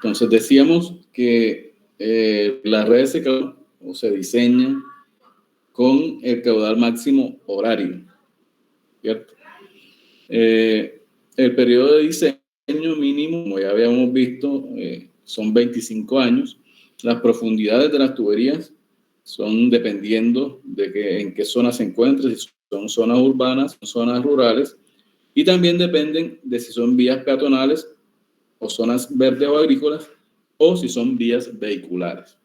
Entonces decíamos que las redes se diseñan con el caudal máximo horario, ¿cierto? El periodo de diseño mínimo, como ya habíamos visto, son 25 años. Las profundidades de las tuberías son dependiendo de en qué zona se encuentre, si son zonas urbanas, zonas rurales, y también dependen de si son vías peatonales o zonas verdes o agrícolas, o si son vías vehiculares.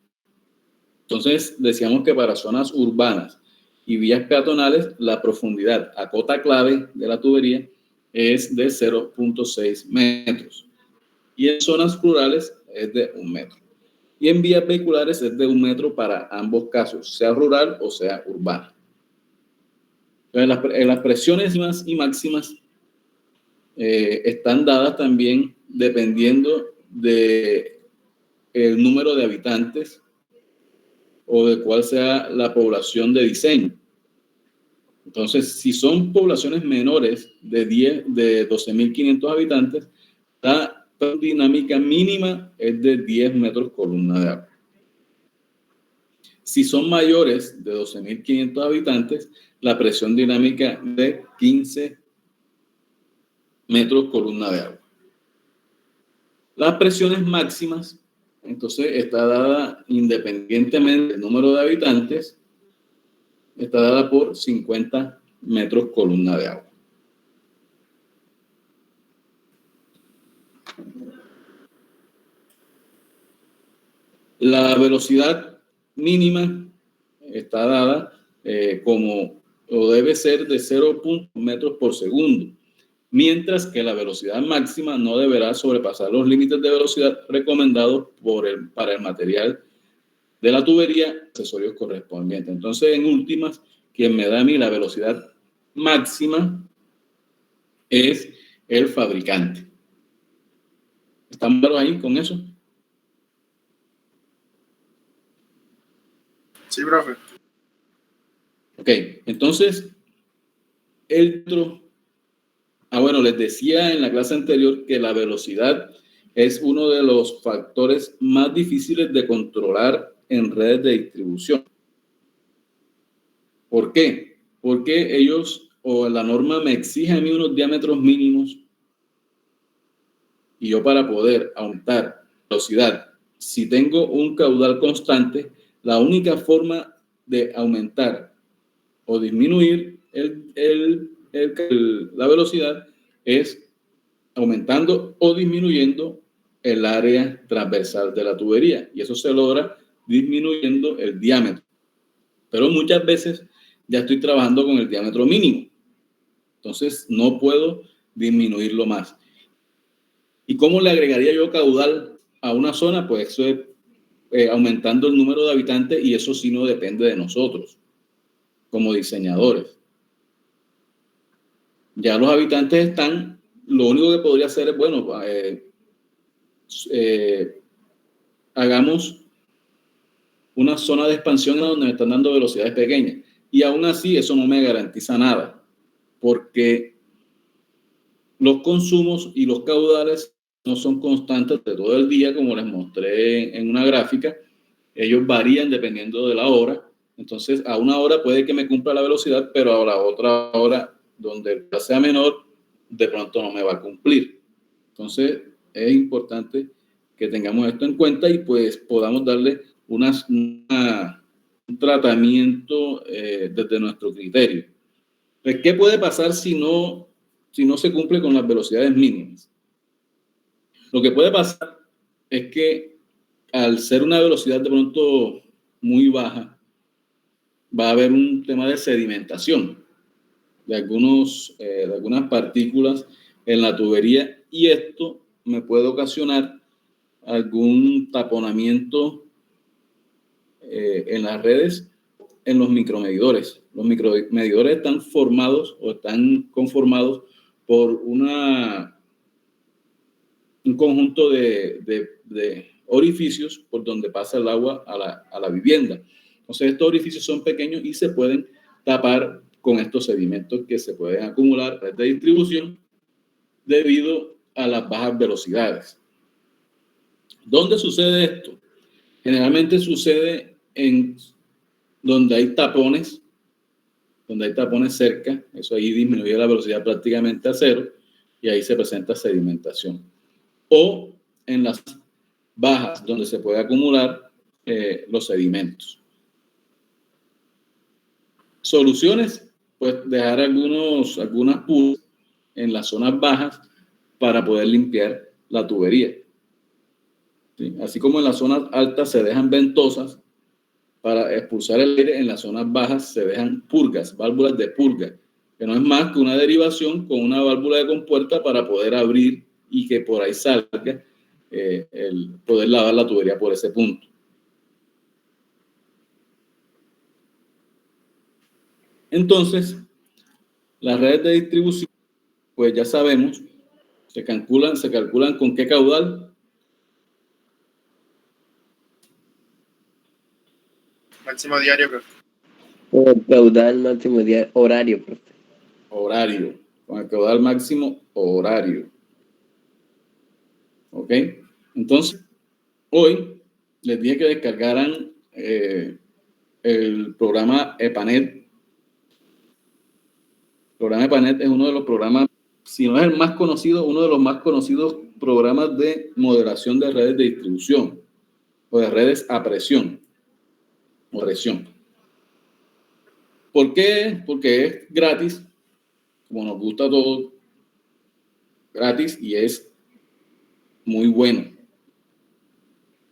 Entonces, decíamos que para zonas urbanas y vías peatonales, la profundidad a cota clave de la tubería es de 0.6 metros. Y en zonas rurales es de 1 metro. Y en vías vehiculares es de 1 metro para ambos casos, sea rural o sea urbana. Entonces, las presiones mínimas y máximas están dadas también dependiendo del número de habitantes o de cuál sea la población de diseño. Entonces, si son poblaciones menores de 12.500 habitantes, la dinámica mínima es de 10 metros columna de agua. Si son mayores de 12.500 habitantes, la presión dinámica es de 15 metros columna de agua. Las presiones máximas, entonces, está dada independientemente del número de habitantes, está dada por 50 metros columna de agua. La velocidad mínima está dada o debe ser de 0.1 metros por segundo, mientras que la velocidad máxima no deberá sobrepasar los límites de velocidad recomendados para el material de la tubería, accesorios correspondientes. Entonces, en últimas, quien me da a mí la velocidad máxima es el fabricante. ¿Estamos claros ahí con eso? Sí, profe. Ok, entonces, bueno, les decía en la clase anterior que la velocidad es uno de los factores más difíciles de controlar en redes de distribución. ¿Por qué? Porque la norma me exige a mí unos diámetros mínimos y yo para poder aumentar velocidad, si tengo un caudal constante, la única forma de aumentar o disminuir la velocidad es aumentando o disminuyendo el área transversal de la tubería, y eso se logra disminuyendo el diámetro. Pero muchas veces ya estoy trabajando con el diámetro mínimo, entonces no puedo disminuirlo más. ¿Y cómo le agregaría yo caudal a una zona? Pues eso es aumentando el número de habitantes, y eso sí no depende de nosotros como diseñadores. Ya los habitantes están, lo único que podría hacer es, bueno, hagamos una zona de expansión donde me están dando velocidades pequeñas. Y aún así eso no me garantiza nada, porque los consumos y los caudales no son constantes de todo el día, como les mostré en una gráfica. Ellos varían dependiendo de la hora. Entonces, a una hora puede que me cumpla la velocidad, pero a la otra hora, donde el gas sea menor, de pronto no me va a cumplir. Entonces, es importante que tengamos esto en cuenta y pues podamos darle un tratamiento desde nuestro criterio. Pues, ¿qué puede pasar si no se cumple con las velocidades mínimas? Lo que puede pasar es que al ser una velocidad de pronto muy baja, va a haber un tema de sedimentación de algunas partículas en la tubería, y esto me puede ocasionar algún taponamiento en las redes, en los micromedidores. Los micromedidores están formados o están conformados por un conjunto de orificios por donde pasa el agua a la vivienda. Entonces, estos orificios son pequeños y se pueden tapar con estos sedimentos que se pueden acumular en red de distribución debido a las bajas velocidades. ¿Dónde sucede esto? Generalmente sucede en donde hay tapones cerca, eso ahí disminuye la velocidad prácticamente a cero y ahí se presenta sedimentación. O en las bajas, donde se puede acumular los sedimentos. Soluciones, pues dejar algunas púas en las zonas bajas para poder limpiar la tubería. ¿Sí? Así como en las zonas altas se dejan ventosas para expulsar el aire, en las zonas bajas se dejan purgas, válvulas de purga, que no es más que una derivación con una válvula de compuerta para poder abrir y que por ahí salga el poder lavar la tubería por ese punto. Entonces, las redes de distribución, pues ya sabemos, se calculan con qué caudal. Máximo diario, profe. Con el caudal máximo diario, horario, profe. Horario, con el caudal máximo horario. ¿Ok? Entonces, hoy les dije que descargaran el programa EPANET. El programa EPANET es uno de los programas, si no es el más conocido, uno de los más conocidos programas de moderación de redes de distribución o de redes a presión. ¿Por qué? Porque es gratis, como nos gusta todo, gratis y es muy bueno.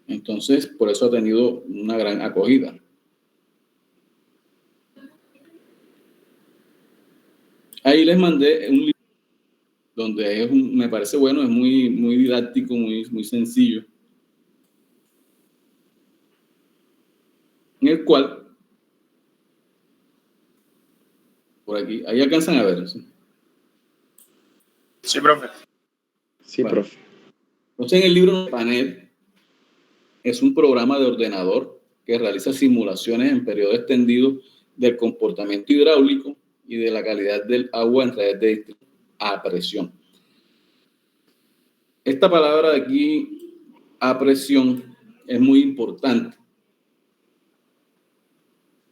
Entonces, por eso ha tenido una gran acogida. Ahí les mandé un libro donde me parece bueno, es muy, muy didáctico, muy sencillo, en el cual, por aquí, ahí alcanzan a ver. ¿Sí? Sí, profe. Sí, bueno, profe. Entonces, en el libro EPANET es un programa de ordenador que realiza simulaciones en periodo extendido del comportamiento hidráulico y de la calidad del agua en redes de distribución a presión. Esta palabra de aquí, a presión, es muy importante.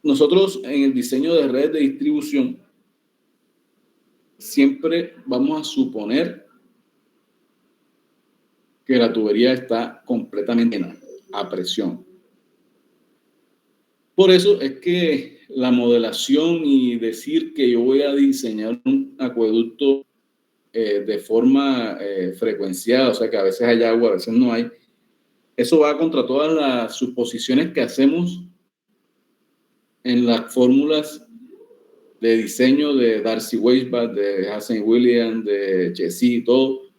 Nosotros en el diseño de redes de distribución siempre vamos a suponer que la tubería está completamente llena, a presión. Por eso es que la modelación y decir que yo voy a diseñar un acueducto de forma frecuenciada, o sea que a veces hay agua, a veces no hay, eso va contra todas las suposiciones que hacemos en las fórmulas de diseño de Darcy Weisbach, de Hazen Williams, de Jesse, todo,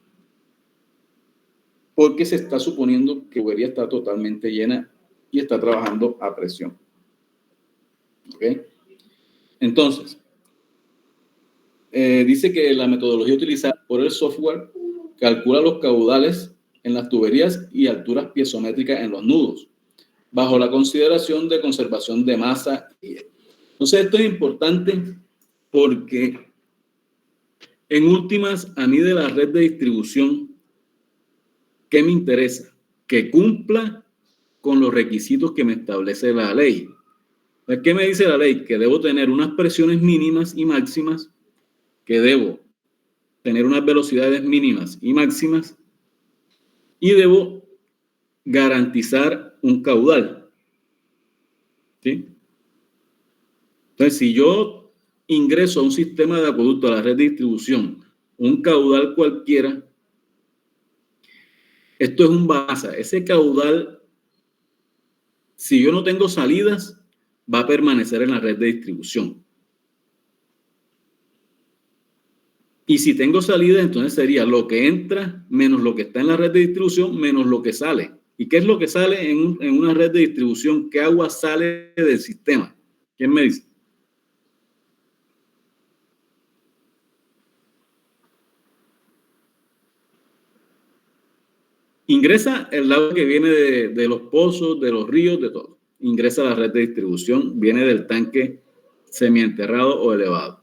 porque se está suponiendo que la tubería está totalmente llena y está trabajando a presión. ¿Ok? Entonces, dice que la metodología utilizada por el software calcula los caudales en las tuberías y alturas piezométricas en los nudos, bajo la consideración de conservación de masa. Entonces, esto es importante porque, en últimas, a mí de la red de distribución, ¿qué me interesa? Que cumpla con los requisitos que me establece la ley. ¿Qué me dice la ley? Que debo tener unas presiones mínimas y máximas, que debo tener unas velocidades mínimas y máximas, y debo garantizar un caudal. ¿Sí? Entonces, si yo ingreso a un sistema de acueducto, a la red de distribución, un caudal cualquiera, esto es un base. Ese caudal, si yo no tengo salidas, va a permanecer en la red de distribución. Y si tengo salida, entonces sería lo que entra menos lo que está en la red de distribución menos lo que sale. ¿Y qué es lo que sale en una red de distribución? ¿Qué agua sale del sistema? ¿Quién me dice? Ingresa el agua que viene de los pozos, de los ríos, de todo. Ingresa a la red de distribución, viene del tanque semienterrado o elevado.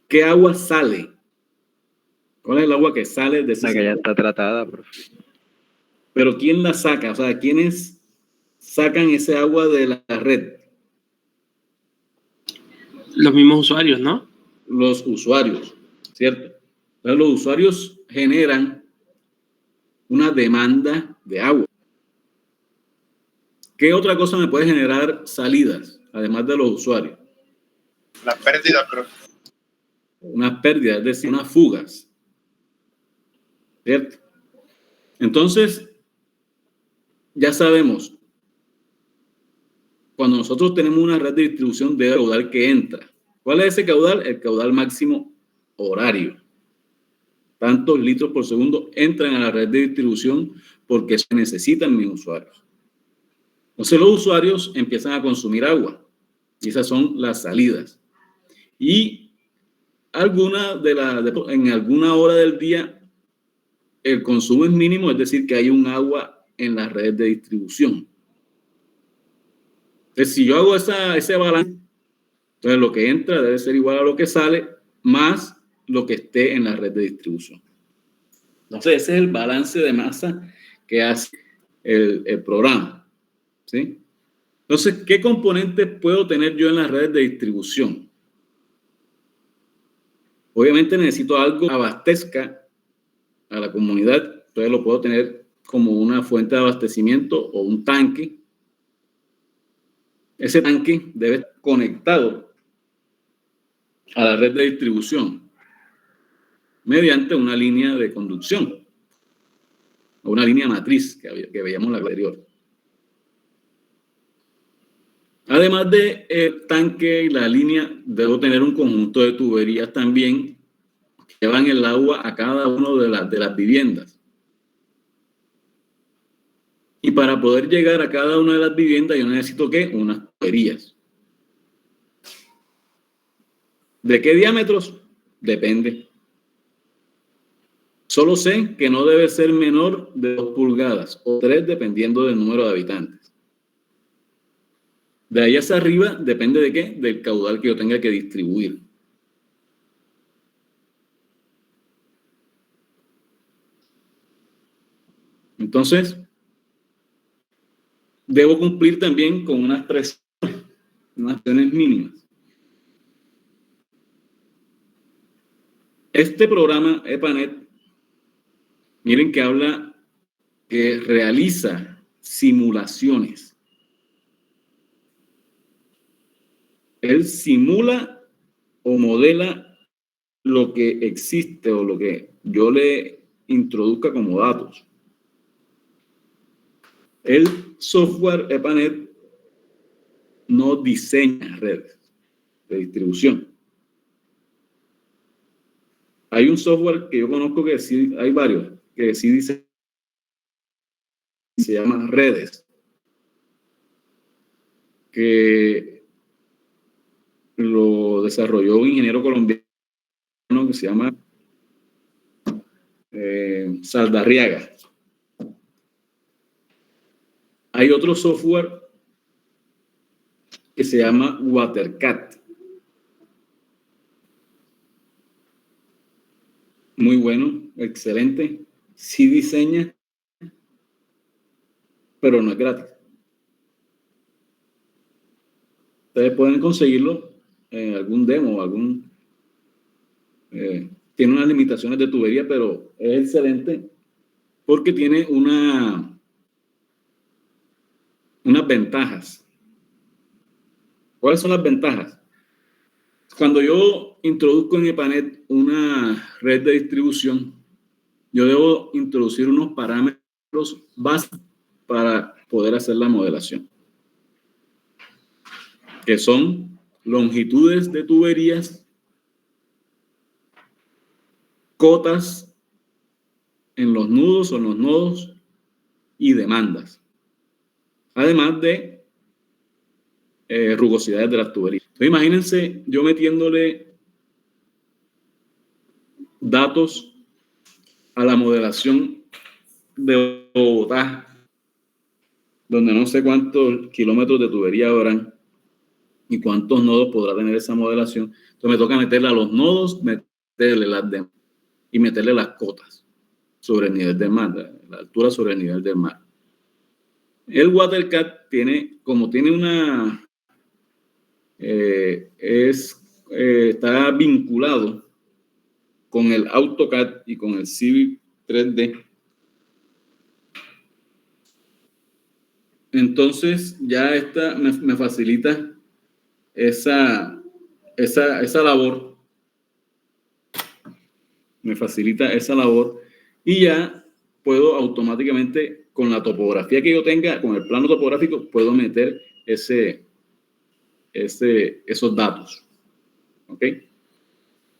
¿Qué agua sale? ¿Cuál es el agua que sale de ese la que ya está tratada, profe? Pero ¿quién la saca? O sea, ¿quiénes sacan ese agua de la red? Los mismos usuarios, ¿no? Los usuarios, ¿cierto? Entonces, los usuarios generan una demanda de agua. ¿Qué otra cosa me puede generar salidas, además de los usuarios? Las pérdidas, profe. Unas pérdidas, es decir, unas fugas, ¿cierto? Entonces, ya sabemos, cuando nosotros tenemos una red de distribución de caudal que entra, ¿cuál es ese caudal? El caudal máximo horario. Tantos litros por segundo entran a la red de distribución porque se necesitan mis usuarios. Entonces los usuarios empiezan a consumir agua y esas son las salidas. Y en alguna hora del día el consumo es mínimo, es decir, que hay un agua en la red de distribución. Entonces, si yo hago ese balance, entonces lo que entra debe ser igual a lo que sale, más lo que esté en la red de distribución. Entonces, ese es el balance de masa que hace el programa, ¿sí? Entonces, ¿qué componentes puedo tener yo en las redes de distribución? Obviamente necesito algo que abastezca a la comunidad, entonces lo puedo tener como una fuente de abastecimiento o un tanque. Ese tanque debe estar conectado a la red de distribución mediante una línea de conducción o una línea matriz que veíamos en la anterior. Además del tanque y la línea, debo tener un conjunto de tuberías también que llevan el agua a cada una de las viviendas. Y para poder llegar a cada una de las viviendas, yo necesito ¿qué? Unas tuberías. ¿De qué diámetros? Depende. Solo sé que no debe ser menor de 2 pulgadas o 3 dependiendo del número de habitantes. De ahí hacia arriba depende de qué? Del caudal que yo tenga que distribuir. Entonces, debo cumplir también con unas presiones mínimas. Este programa EPANET, miren que realiza simulaciones. Él simula o modela lo que existe o lo que yo le introduzca como datos. El software EPANET no diseña redes de distribución. Hay un software que yo conozco que sí, hay varios, que sí dice, se llama Redes, que lo desarrolló un ingeniero colombiano que se llama Saldarriaga. Hay otro software que se llama WaterCat. Muy bueno, excelente. Sí diseña, pero no es gratis. Ustedes pueden conseguirlo en algún demo, tiene unas limitaciones de tubería, pero es excelente porque tiene unas ventajas. ¿Cuáles son las ventajas? Cuando yo introduzco en EPANET una red de distribución, yo debo introducir unos parámetros básicos para poder hacer la modelación, que son longitudes de tuberías, cotas en los nudos o en los nodos y demandas, además de rugosidades de las tuberías. Entonces, imagínense yo metiéndole datos a la modelación de Bogotá, donde no sé cuántos kilómetros de tubería habrán y cuántos nodos podrá tener esa modelación. Entonces me toca meterle a los nodos, meterle las demandas y meterle las cotas. sobre el nivel del mar, la altura sobre el nivel del mar. El WaterCat tiene, como tiene una, está vinculado con el AutoCAD y con el Civil 3D. Entonces ya esta me facilita esa labor. Me facilita esa labor y ya puedo automáticamente, con la topografía que yo tenga, con el plano topográfico, puedo meter esos datos. ¿Ok?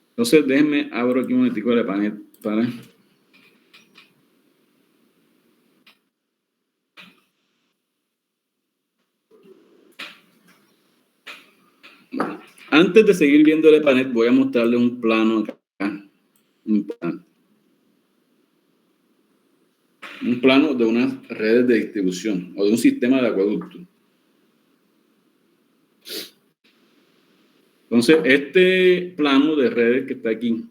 Entonces, déjenme, abro aquí un momentico de panel para... Bueno, antes de seguir viendo el panel, voy a mostrarles un plano acá. Un plano de unas redes de distribución o de un sistema de acueducto. Entonces, este plano de redes que está aquí,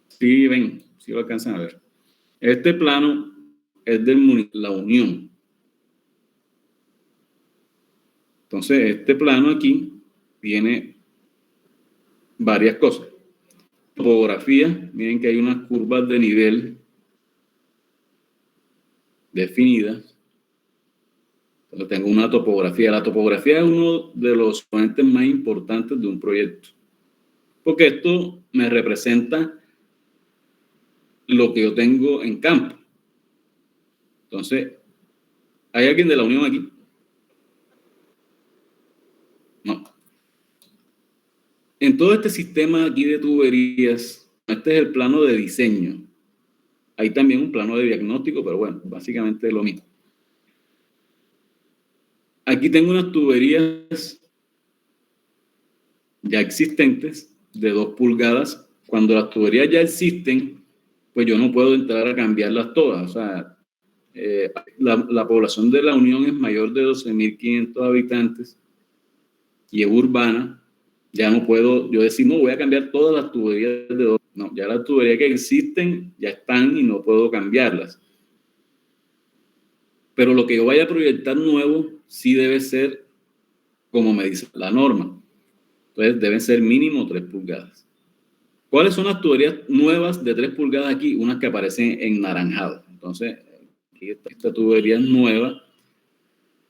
si ven, si lo alcanzan a ver, este plano es del municipio La Unión. Entonces, este plano aquí tiene varias cosas. Topografía, miren que hay unas curvas de nivel definidas. Entonces, tengo una topografía. La topografía es uno de los componentes más importantes de un proyecto, porque esto me representa lo que yo tengo en campo. Entonces, ¿hay alguien de La Unión aquí? No. En todo este sistema aquí de tuberías, este es el plano de diseño. Hay también un plano de diagnóstico, pero bueno, básicamente es lo mismo. Aquí tengo unas tuberías ya existentes de 2 pulgadas. Cuando las tuberías ya existen, pues yo no puedo entrar a cambiarlas todas. O sea, la población de La Unión es mayor de 12.500 habitantes y es urbana. Ya no puedo yo decir, no, voy a cambiar todas las tuberías de 2. No, ya las tuberías que existen ya están y no puedo cambiarlas. Pero lo que yo vaya a proyectar nuevo sí debe ser como me dice la norma. Entonces deben ser mínimo 3 pulgadas. ¿Cuáles son las tuberías nuevas de 3 pulgadas aquí? Unas que aparecen en naranjado. Entonces, aquí esta tubería es nueva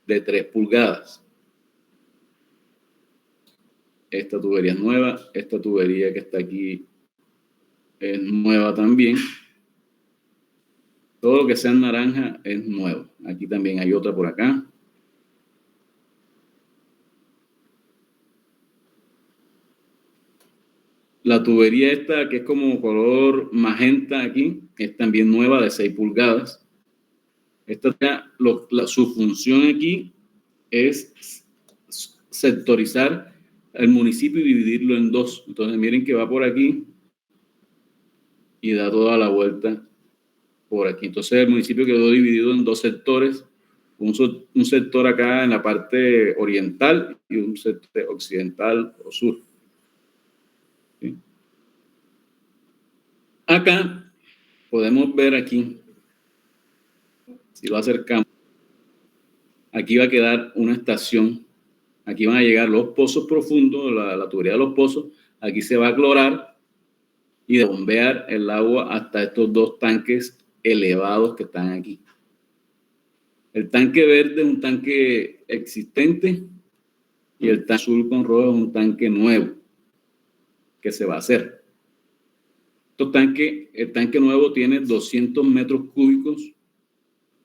de 3 pulgadas. Esta tubería es nueva. Esta tubería que está aquí es nueva también. Todo lo que sea en naranja es nuevo. Aquí también hay otra por acá. La tubería esta, que es como color magenta aquí, es también nueva de 6 pulgadas. Su función aquí es sectorizar el municipio y dividirlo en 2. Entonces miren que va por aquí y da toda la vuelta por aquí. Entonces el municipio quedó dividido en 2 sectores. Un sector acá en la parte oriental y un sector occidental o sur. ¿Sí? Acá podemos ver aquí, si lo acercamos, aquí va a quedar una estación. Aquí van a llegar los pozos profundos, la tubería de los pozos. Aquí se va a clorar y de bombear el agua hasta estos 2 tanques elevados que están aquí. El tanque verde es un tanque existente y el tanque azul con rojo es un tanque nuevo que se va a hacer. El tanque nuevo tiene 200 metros cúbicos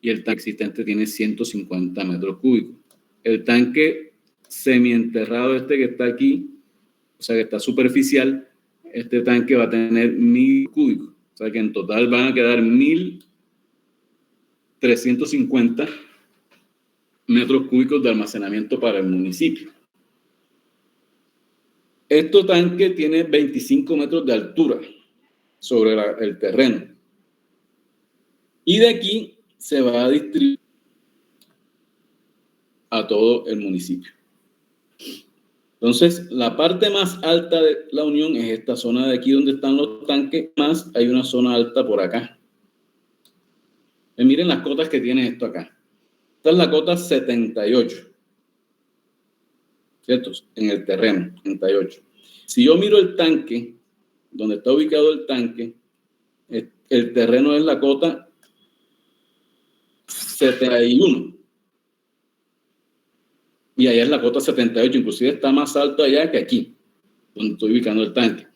y el tanque existente tiene 150 metros cúbicos. El tanque semienterrado que está aquí, o sea que está superficial, este tanque va a tener 1.000 cúbicos. O sea que en total van a quedar 1.350 metros cúbicos de almacenamiento para el municipio. Este tanque tiene 25 metros de altura sobre el terreno. Y de aquí se va a distribuir a todo el municipio. Entonces, la parte más alta de La Unión es esta zona de aquí donde están los tanques, más hay una zona alta por acá. Miren las cotas que tiene esto acá. Esta es la cota 78. ¿Cierto? En el terreno, 78. Si yo miro el tanque, donde está ubicado el tanque, el terreno es la cota 71. Y allá es la cota 78, inclusive está más alto allá que aquí, donde estoy ubicando el tanque.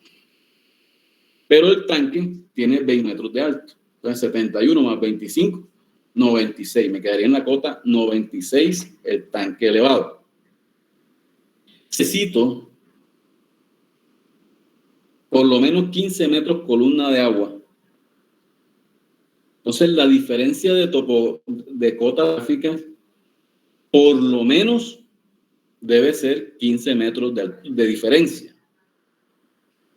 Pero el tanque tiene 20 metros de alto. Entonces 71 más 25, 96. Me quedaría en la cota 96 el tanque elevado. Necesito por lo menos 15 metros columna de agua. Entonces la diferencia de cotas gráficas por lo menos debe ser 15 metros de diferencia.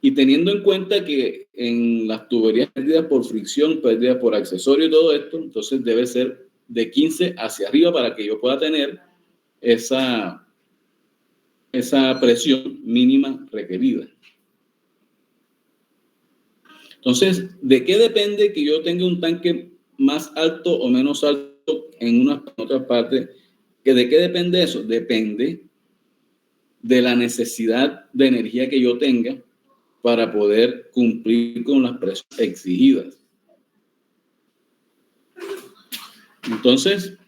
Y teniendo en cuenta que en las tuberías perdidas por fricción, perdidas por accesorio y todo esto, entonces debe ser de 15 hacia arriba para que yo pueda tener esa presión mínima requerida. Entonces, ¿de qué depende que yo tenga un tanque más alto o menos alto en una u otra parte? ¿De qué depende eso? Depende de la necesidad de energía que yo tenga para poder cumplir con las presiones exigidas. Entonces,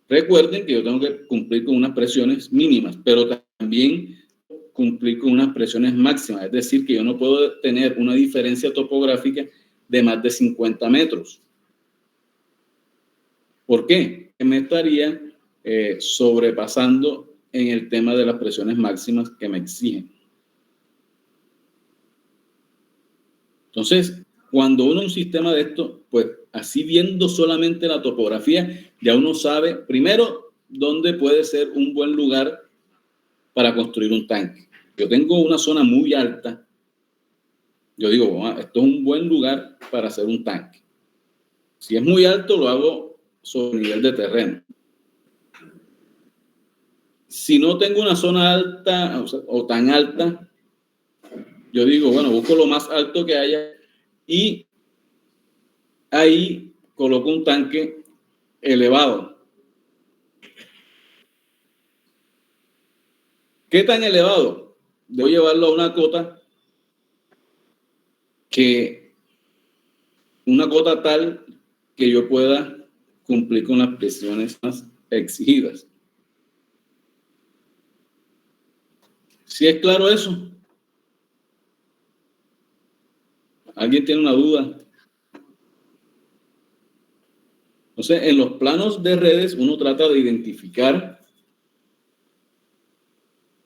recuerden que yo tengo que cumplir con unas presiones mínimas, pero también cumplir con unas presiones máximas. Es decir, que yo no puedo tener una diferencia topográfica de más de 50 metros. ¿Por qué? Me estaría sobrepasando en el tema de las presiones máximas que me exigen. Entonces, cuando uno un sistema de esto, pues así viendo solamente la topografía, ya uno sabe primero dónde puede ser un buen lugar para construir un tanque. Yo tengo una zona muy alta. Yo digo, esto es un buen lugar para hacer un tanque. Si es muy alto, lo hago sobre el nivel de terreno. Si no tengo una zona alta o tan alta, yo digo, bueno, busco lo más alto que haya y ahí coloco un tanque elevado. ¿Qué tan elevado? Debo llevarlo a una cota tal que yo pueda cumplir con las presiones más exigidas. ¿Sí es claro eso? ¿Alguien tiene una duda? Entonces, en los planos de redes, uno trata de identificar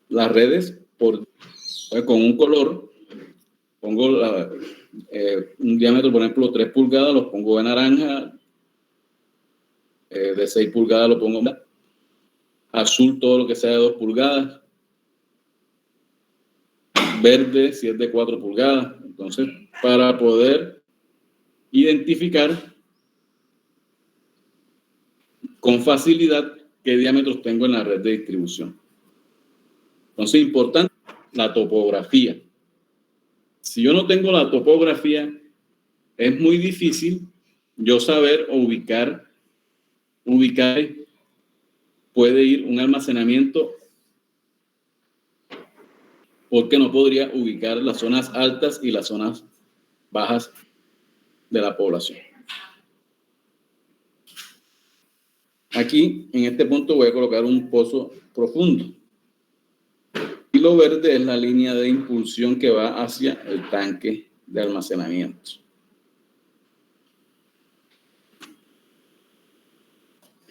las redes con un color. Pongo un diámetro, por ejemplo, 3 pulgadas, los pongo de naranja. De 6 pulgadas lo pongo azul, todo lo que sea de 2 pulgadas. Verde, si es de 4 pulgadas. Entonces, para poder identificar con facilidad qué diámetros tengo en la red de distribución. Entonces, importante la topografía. Si yo no tengo la topografía, es muy difícil yo saber o ubicar puede ir un almacenamiento, porque no podría ubicar las zonas altas y las zonas bajas de la población. Aquí, en este punto, voy a colocar un pozo profundo. Y lo verde es la línea de impulsión que va hacia el tanque de almacenamiento.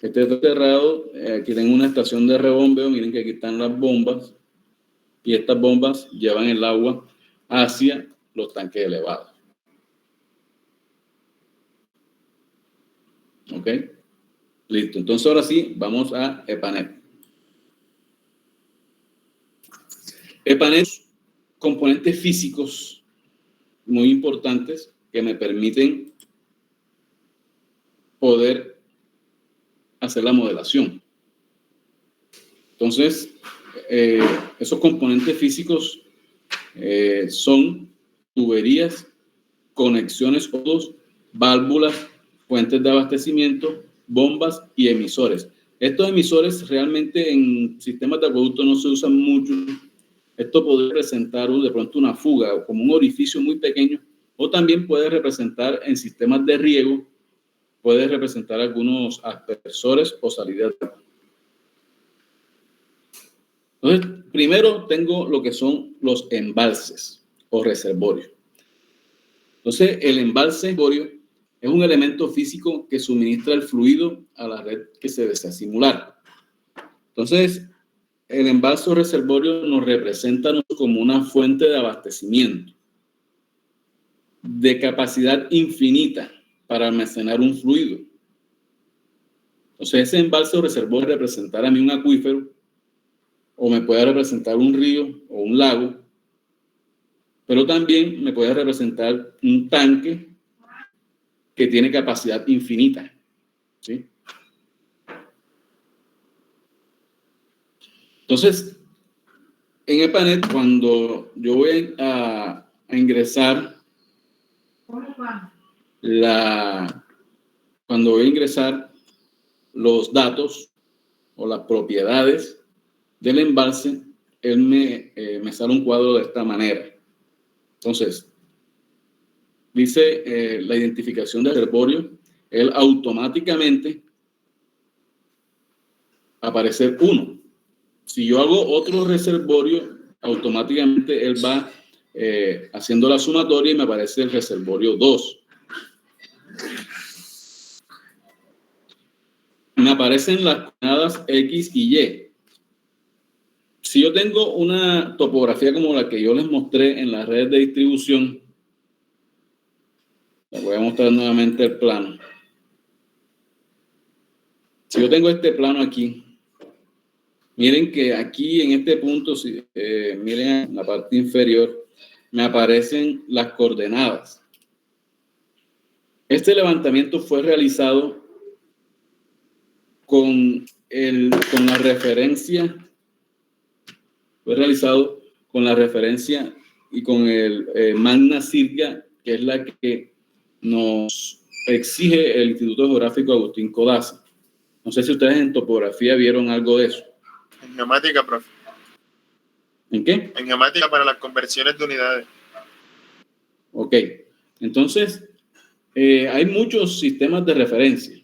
Este está cerrado. Aquí tengo una estación de rebombeo. Miren que aquí están las bombas. Y estas bombas llevan el agua hacia los tanques elevados. ¿Ok? Listo. Entonces, ahora sí, vamos a EPANET. EPANET, componentes físicos muy importantes que me permiten poder hacer la modelación. Entonces, esos componentes físicos son tuberías, conexiones, válvulas, fuentes de abastecimiento, bombas y emisores. Estos emisores realmente en sistemas de acueducto no se usan mucho. Esto puede representar de pronto una fuga, como un orificio muy pequeño, o también puede representar en sistemas de riego, puede representar algunos aspersores o salidas de agua. Entonces, primero tengo lo que son los embalses o reservorios. Entonces, el embalse es un elemento físico que suministra el fluido a la red que se desea simular. Entonces, el embalse o reservorio nos representa como una fuente de abastecimiento de capacidad infinita para almacenar un fluido. Entonces, ese embalse o reservorio puede representar a mí un acuífero, o me puede representar un río o un lago, pero también me puede representar un tanque que tiene capacidad infinita, ¿sí? Entonces, en EPANET, cuando yo voy a ingresar cuando voy a ingresar los datos o las propiedades del embalse, él me sale un cuadro de esta manera. Entonces, dice la identificación del reservorio, él automáticamente aparece 1. Si yo hago otro reservorio, automáticamente él va haciendo la sumatoria y me aparece el reservorio 2. Me aparecen las coordenadas X y Y. Si yo tengo una topografía como la que yo les mostré en las redes de distribución, les voy a mostrar nuevamente el plano. Si yo tengo este plano aquí, miren que aquí en este punto, miren en la parte inferior, me aparecen las coordenadas. Este levantamiento fue realizado con la referencia, y con el Magna Cirga, que es la que nos exige el Instituto Geográfico Agustín Codazzi. No sé si ustedes en topografía vieron algo de eso. En geomática, profe. ¿En qué? En geomática para las conversiones de unidades. Ok. Entonces, hay muchos sistemas de referencia.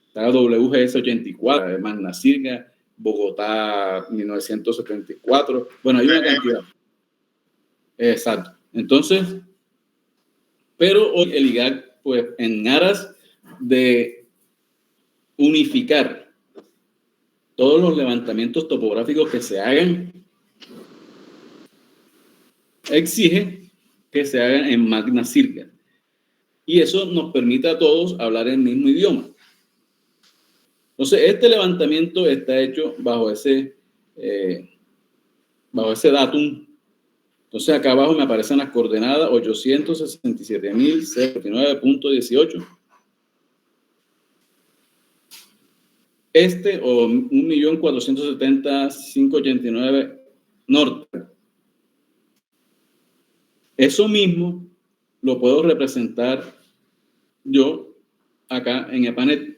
Está WGS 84, Magna Cirga, Bogotá 1974. Bueno, hay una cantidad. Exacto. Entonces, pero hoy el IGAC, pues, en aras de unificar todos los levantamientos topográficos que se hagan, exige que se hagan en Magna Cirga. Y eso nos permite a todos hablar el mismo idioma. Entonces, este levantamiento está hecho bajo ese datum. Entonces, acá abajo me aparecen las coordenadas 867.039.18. Este o 1.470.589 norte. Eso mismo lo puedo representar yo acá en EPANET.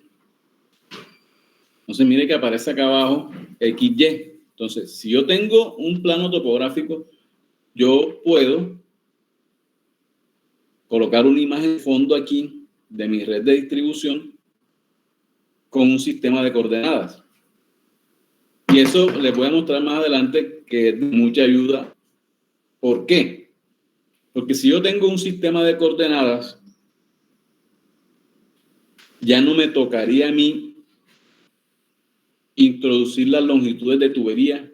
Entonces, mire que aparece acá abajo XY. Entonces, si yo tengo un plano topográfico, yo puedo colocar una imagen de fondo aquí de mi red de distribución con un sistema de coordenadas. Y eso les voy a mostrar más adelante que es de mucha ayuda. ¿Por qué? Porque si yo tengo un sistema de coordenadas, ya no me tocaría a mí introducir las longitudes de tubería,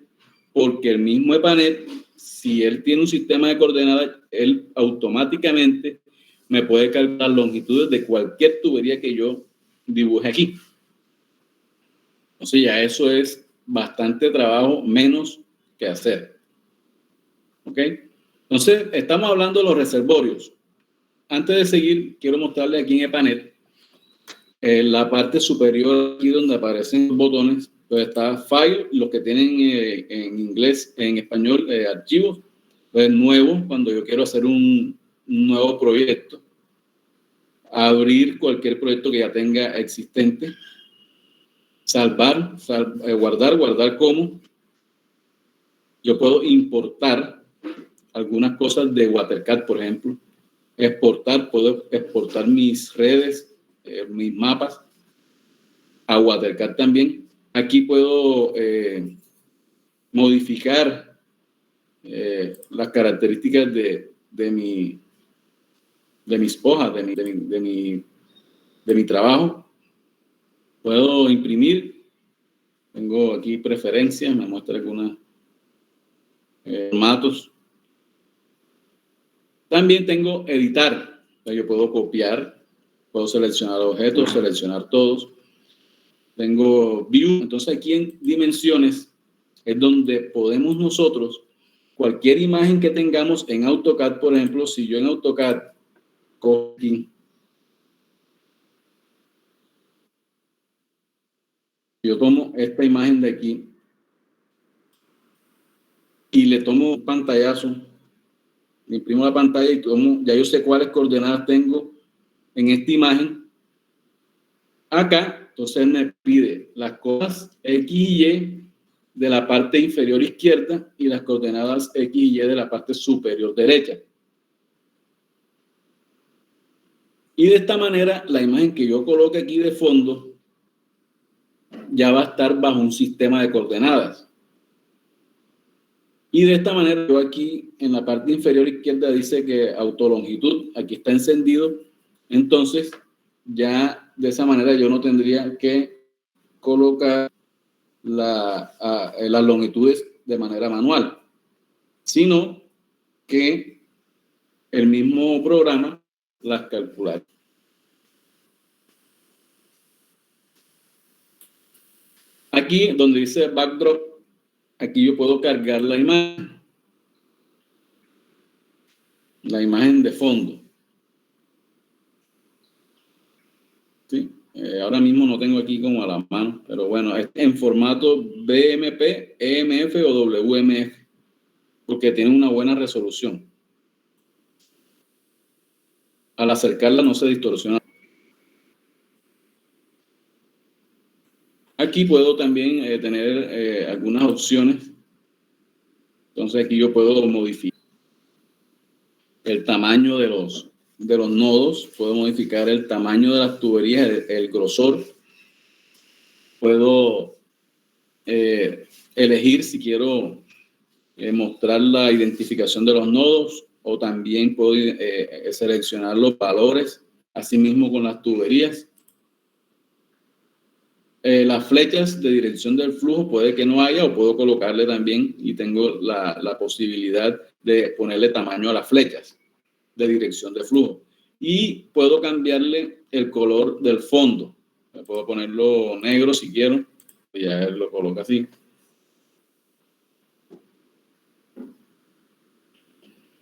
porque el mismo EPANET, si él tiene un sistema de coordenadas, él automáticamente me puede calcular las longitudes de cualquier tubería que yo dibuje aquí. Entonces ya eso es bastante trabajo menos que hacer. ¿Ok? Entonces, estamos hablando de los reservorios. Antes de seguir, quiero mostrarles aquí en EPANET, en la parte superior, aquí donde aparecen los botones, pues está File, los que tienen en inglés, en español, archivos, pues nuevo, cuando yo quiero hacer un nuevo proyecto. abrir cualquier proyecto que ya tenga existente, guardar como. Yo puedo importar algunas cosas de WaterCAD, por ejemplo, puedo exportar mis redes, mis mapas a WaterCAD también. Aquí puedo modificar las características de mis hojas, de mi trabajo. Puedo imprimir. Tengo aquí preferencias, me muestra algunos formatos. También tengo editar. Yo puedo copiar, puedo seleccionar objetos, seleccionar todos. Tengo view. Entonces aquí en dimensiones es donde podemos nosotros, cualquier imagen que tengamos en AutoCAD, por ejemplo, si yo en AutoCAD copio, yo tomo esta imagen de aquí y le tomo un pantallazo, le imprimo la pantalla y ya yo sé cuáles coordenadas tengo en esta imagen. Acá, entonces me pide las cosas X y Y de la parte inferior izquierda y las coordenadas X y Y de la parte superior derecha. Y de esta manera, la imagen que yo coloque aquí de fondo ya va a estar bajo un sistema de coordenadas. Y de esta manera, yo aquí en la parte inferior izquierda dice que autolongitud, aquí está encendido. Entonces, ya de esa manera yo no tendría que colocar las longitudes de manera manual, sino que el mismo programa las calculará. Aquí donde dice backdrop, aquí yo puedo cargar la imagen de fondo. ¿Sí? Ahora mismo no tengo aquí como a la mano, pero bueno, es en formato BMP, EMF o WMF, porque tiene una buena resolución. Al acercarla no se distorsiona. Aquí puedo también tener algunas opciones. Entonces aquí yo puedo modificar el tamaño de los nodos, puedo modificar el tamaño de las tuberías, el grosor. Puedo elegir si quiero mostrar la identificación de los nodos o también puedo seleccionar los valores, asimismo con las tuberías. Las flechas de dirección del flujo puede que no haya o puedo colocarle también y tengo la posibilidad de ponerle tamaño a las flechas de dirección de flujo. Y puedo cambiarle el color del fondo. Puedo ponerlo negro si quiero. Ya él lo coloca así.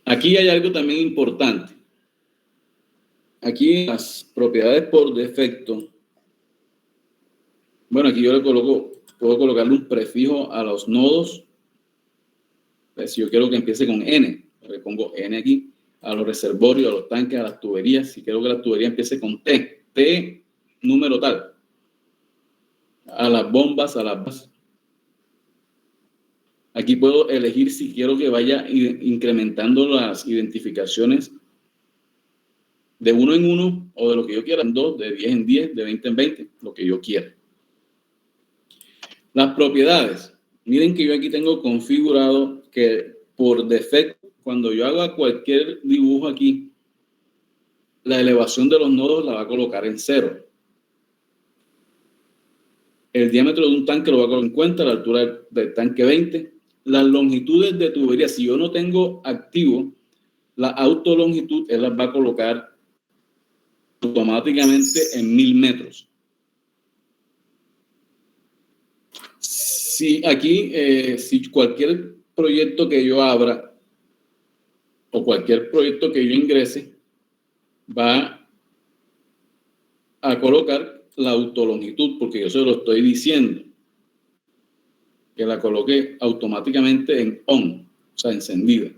Aquí hay algo también importante. Aquí las propiedades por defecto. Bueno, aquí yo puedo colocarle un prefijo a los nodos. Si yo quiero que empiece con N, le pongo N aquí. A los reservorios, a los tanques, a las tuberías. Si quiero que la tubería empiece con T número tal. A las bombas, a las bases. Aquí puedo elegir si quiero que vaya incrementando las identificaciones de 1 en 1 o de lo que yo quiera, en 2, de 10 en 10, de 20 en 20, lo que yo quiera. Las propiedades. Miren que yo aquí tengo configurado que por defecto, cuando yo haga cualquier dibujo aquí, la elevación de los nodos la va a colocar en 0. El diámetro de un tanque lo va a colocar en 50, la altura del tanque 20. Las longitudes de tubería, si yo no tengo activo la autolongitud, él las va a colocar automáticamente en 1000 metros. Si aquí, si cualquier proyecto que yo abra o cualquier proyecto que yo ingrese, va a colocar la autolongitud, porque yo se lo estoy diciendo, que la coloque automáticamente en on, o sea, encendida.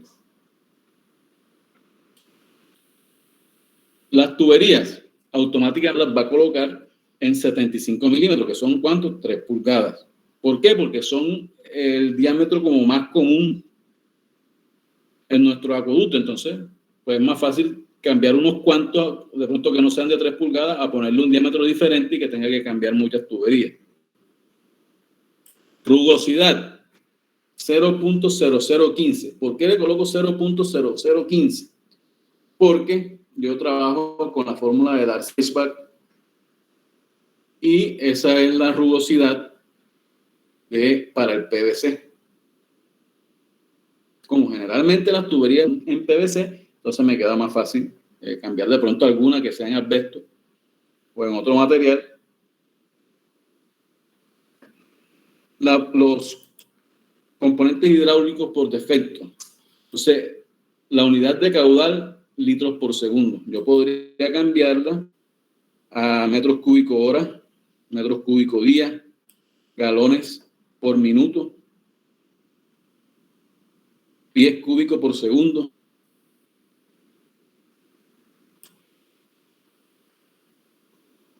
Las tuberías, automáticamente las va a colocar en 75 milímetros, que son ¿cuántos? 3 pulgadas. ¿Por qué? Porque son el diámetro como más común en nuestro acueducto. Entonces, pues es más fácil cambiar unos cuantos, de pronto que no sean de 3 pulgadas, a ponerle un diámetro diferente y que tenga que cambiar muchas tuberías. Rugosidad, 0.0015. ¿Por qué le coloco 0.0015? Porque yo trabajo con la fórmula de Darcy-Weisbach y esa es la rugosidad para el PVC. Como generalmente las tuberías en PVC, entonces me queda más fácil cambiar de pronto alguna que sea en asbesto o en otro material. Los componentes hidráulicos por defecto. Entonces, la unidad de caudal, litros por segundo. Yo podría cambiarla a metros cúbicos hora, metros cúbicos día, galones por minuto, pies cúbicos por segundo.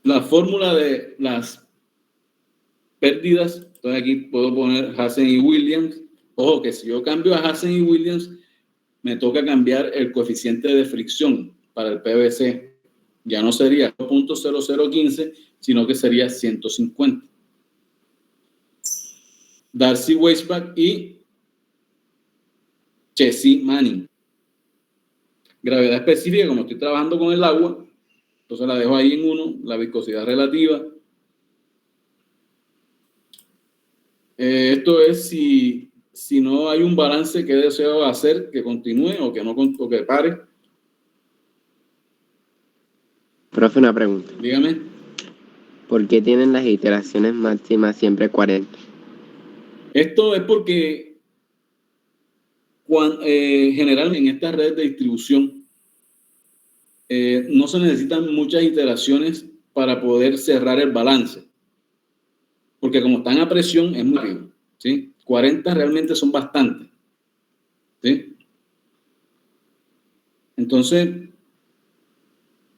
La fórmula de las pérdidas, entonces aquí puedo poner Hazen y Williams. Ojo que si yo cambio a Hazen y Williams, me toca cambiar el coeficiente de fricción para el PVC. Ya no sería 0.0015, sino que sería 150. Darcy-Weisbach y Chessy-Manning. Gravedad específica, como estoy trabajando con el agua, entonces la dejo ahí en 1, la viscosidad relativa. Esto es si no hay un balance que deseo hacer, que continúe o que no, o que pare. Profe, una pregunta. Dígame. ¿Por qué tienen las iteraciones máximas siempre 40? Esto es porque generalmente en estas redes de distribución no se necesitan muchas iteraciones para poder cerrar el balance. Porque como están a presión es muy rápido, ¿sí? 40 realmente son bastantes, ¿sí? Entonces,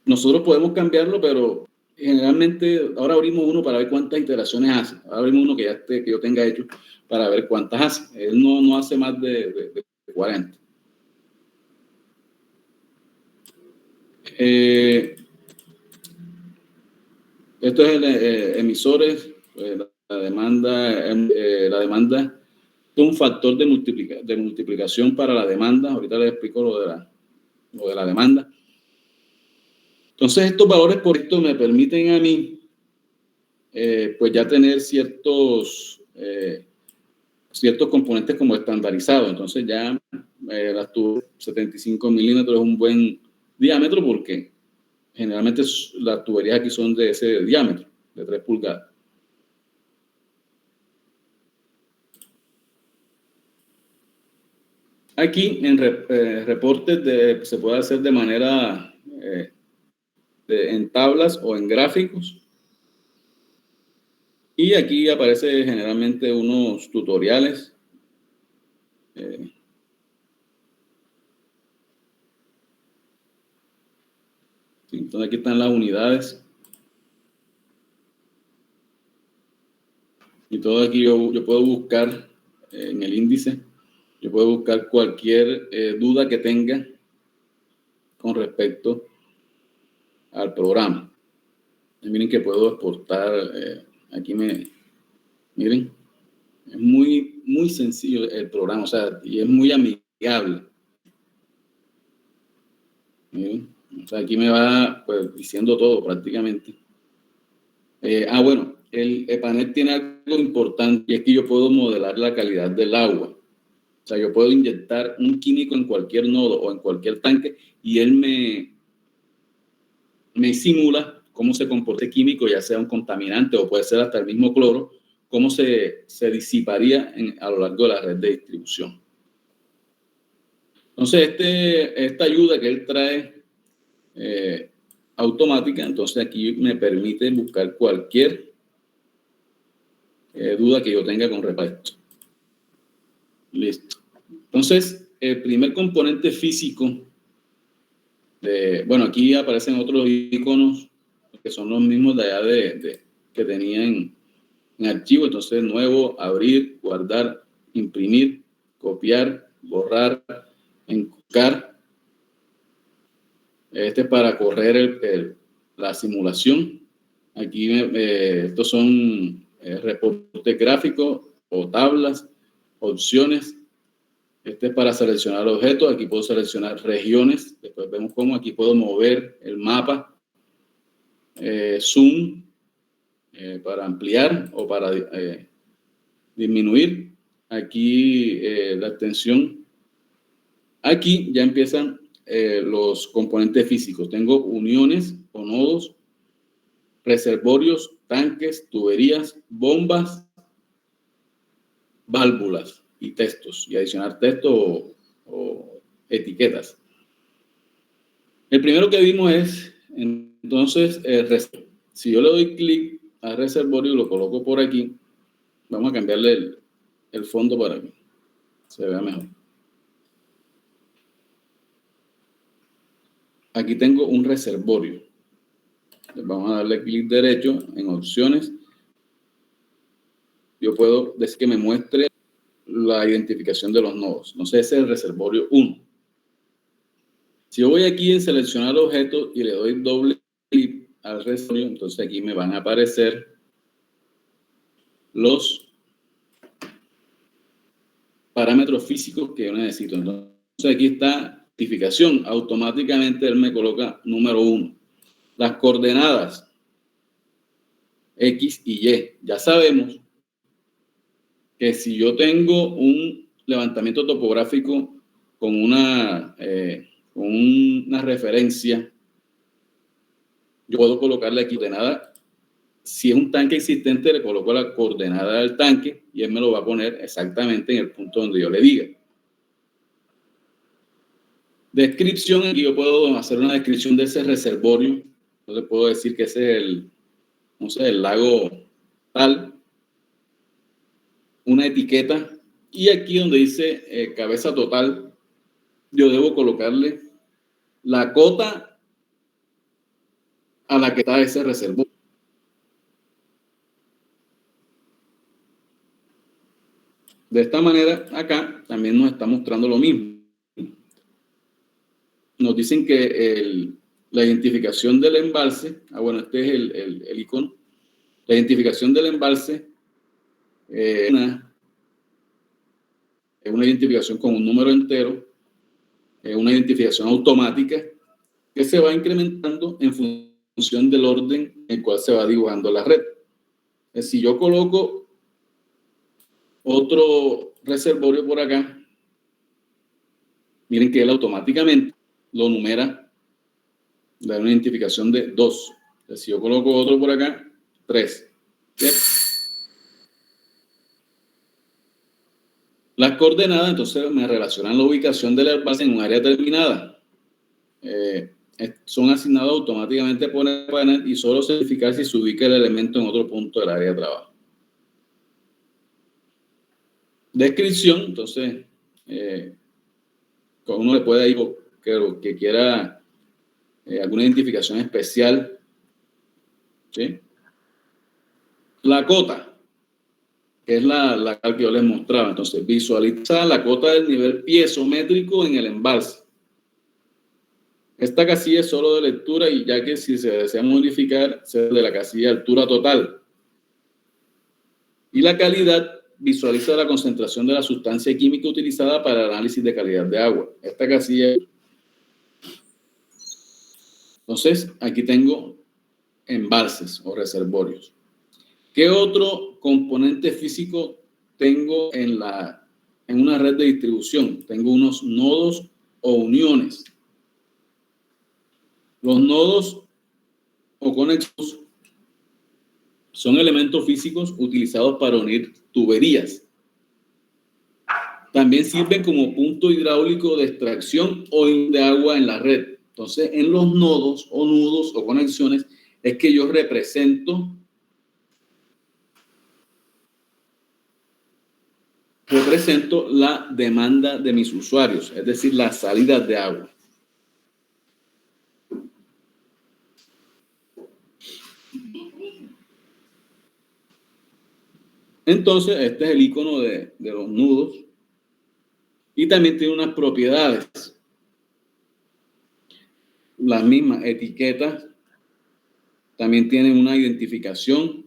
nosotros podemos cambiarlo, pero generalmente ahora abrimos uno para ver cuántas iteraciones hace. Ahora abrimos uno que yo tenga hecho para ver cuántas hace. Él no hace más de 40. Esto es el emisores, la demanda es un factor de multiplicación para la demanda. Ahorita les explico lo de la demanda. Entonces, estos valores por esto me permiten a mí, pues ya tener ciertos componentes como estandarizados. Entonces, ya las tuberías 75 milímetros es un buen diámetro porque generalmente las tuberías aquí son de ese diámetro, de 3 pulgadas. Aquí en reportes se puede hacer de manera en tablas o en gráficos. Y aquí aparece generalmente unos tutoriales. Entonces aquí están las unidades. Y todo aquí yo puedo buscar en el índice. Yo puedo buscar cualquier duda que tenga con respecto al programa. Y miren que puedo exportar. Aquí miren. Es muy sencillo el programa, o sea, y es muy amigable. Miren, o sea, aquí me va pues, diciendo todo prácticamente. Bueno, el panel tiene algo importante y es que yo puedo modelar la calidad del agua. O sea, yo puedo inyectar un químico en cualquier nodo o en cualquier tanque y él me simula cómo se comporta el químico, ya sea un contaminante o puede ser hasta el mismo cloro, cómo se disiparía a lo largo de la red de distribución. Entonces, esta ayuda que él trae automática, entonces aquí me permite buscar cualquier duda que yo tenga con respecto. Listo. Entonces, el primer componente físico, bueno, aquí aparecen otros iconos que son los mismos de allá que tenía en archivo. Entonces, nuevo, abrir, guardar, imprimir, copiar, borrar, enfocar. Este es para correr la simulación. Aquí estos son reportes gráficos o tablas, opciones. Este es para seleccionar objetos. Aquí puedo seleccionar regiones. Después vemos cómo aquí puedo mover el mapa. Zoom para ampliar o para disminuir. Aquí la extensión. Aquí ya empiezan los componentes físicos. Tengo uniones o nodos, reservorios, tanques, tuberías, bombas, válvulas y textos, y adicionar texto o etiquetas. El primero que vimos es, entonces, si yo le doy clic al reservorio y lo coloco por aquí, vamos a cambiarle el fondo para que se vea mejor. Aquí tengo un reservorio. Vamos a darle clic derecho en opciones. Yo puedo decir que me muestre la identificación de los nodos. Entonces ese es el reservorio 1. Si yo voy aquí en seleccionar objetos y le doy doble clic al reservorio, entonces aquí me van a aparecer los parámetros físicos que yo necesito. Entonces aquí está identificación. Automáticamente él me coloca número 1. Las coordenadas X y Y. Ya sabemos que si yo tengo un levantamiento topográfico con una referencia, yo puedo colocarle aquí coordenada. Si es un tanque existente, le coloco la coordenada del tanque y él me lo va a poner exactamente en el punto donde yo le diga. Descripción, aquí yo puedo hacer una descripción de ese reservorio. Entonces puedo decir que ese es el lago tal. Una etiqueta. Y aquí donde dice cabeza total, yo debo colocarle la cota a la que está ese reservorio. De esta manera, acá también nos está mostrando lo mismo. Nos dicen que la identificación del embalse, bueno, este es el icono. La identificación del embalse es una identificación con un número entero, una identificación automática que se va incrementando en función del orden en el cual se va dibujando la red. Si yo coloco otro reservorio por acá, miren que él automáticamente lo numera, le da una identificación de 2. Si yo coloco otro por acá, 3. ¿Sí? Las coordenadas, entonces, me relacionan la ubicación del embalse en un área determinada. Son asignados automáticamente por el panel y solo se verifica si se ubica el elemento en otro punto del área de trabajo. Descripción, entonces, uno le puede ir que quiera alguna identificación especial. ¿Sí? La cota, que es la que yo les mostraba. Entonces, visualiza la cota del nivel piezométrico en el embalse. Esta casilla es solo de lectura y ya que si se desea modificar, se de la casilla de altura total. Y la calidad visualiza la concentración de la sustancia química utilizada para el análisis de calidad de agua. Esta casilla. Entonces, aquí tengo embalses o reservorios. ¿Qué otro componente físico tengo en una red de distribución? Tengo unos nodos o uniones. Los nodos o conexos son elementos físicos utilizados para unir tuberías. También sirven como punto hidráulico de extracción o de agua en la red. Entonces, en los nodos o nudos o conexiones es que yo represento la demanda de mis usuarios, es decir, las salidas de agua. Entonces, este es el icono de los nudos y también tiene unas propiedades, las mismas etiquetas, también tienen una identificación,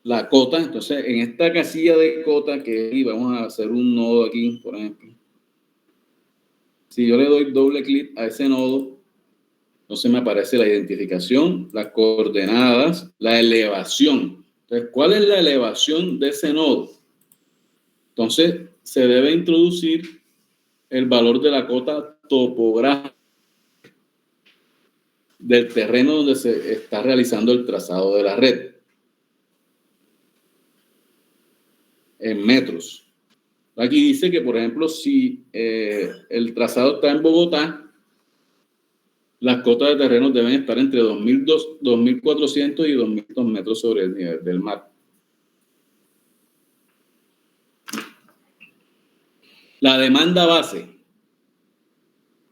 la cota. Entonces, en esta casilla de cota que aquí vamos a hacer un nodo aquí, por ejemplo. Si yo le doy doble clic a ese nodo, entonces me aparece la identificación, las coordenadas, la elevación. Entonces, ¿cuál es la elevación de ese nodo? Entonces, se debe introducir el valor de la cota topográfica del terreno donde se está realizando el trazado de la red, en metros. Aquí dice que, por ejemplo, si el trazado está en Bogotá, las cotas de terreno deben estar entre 2.400 y 2.000 metros sobre el nivel del mar. La demanda base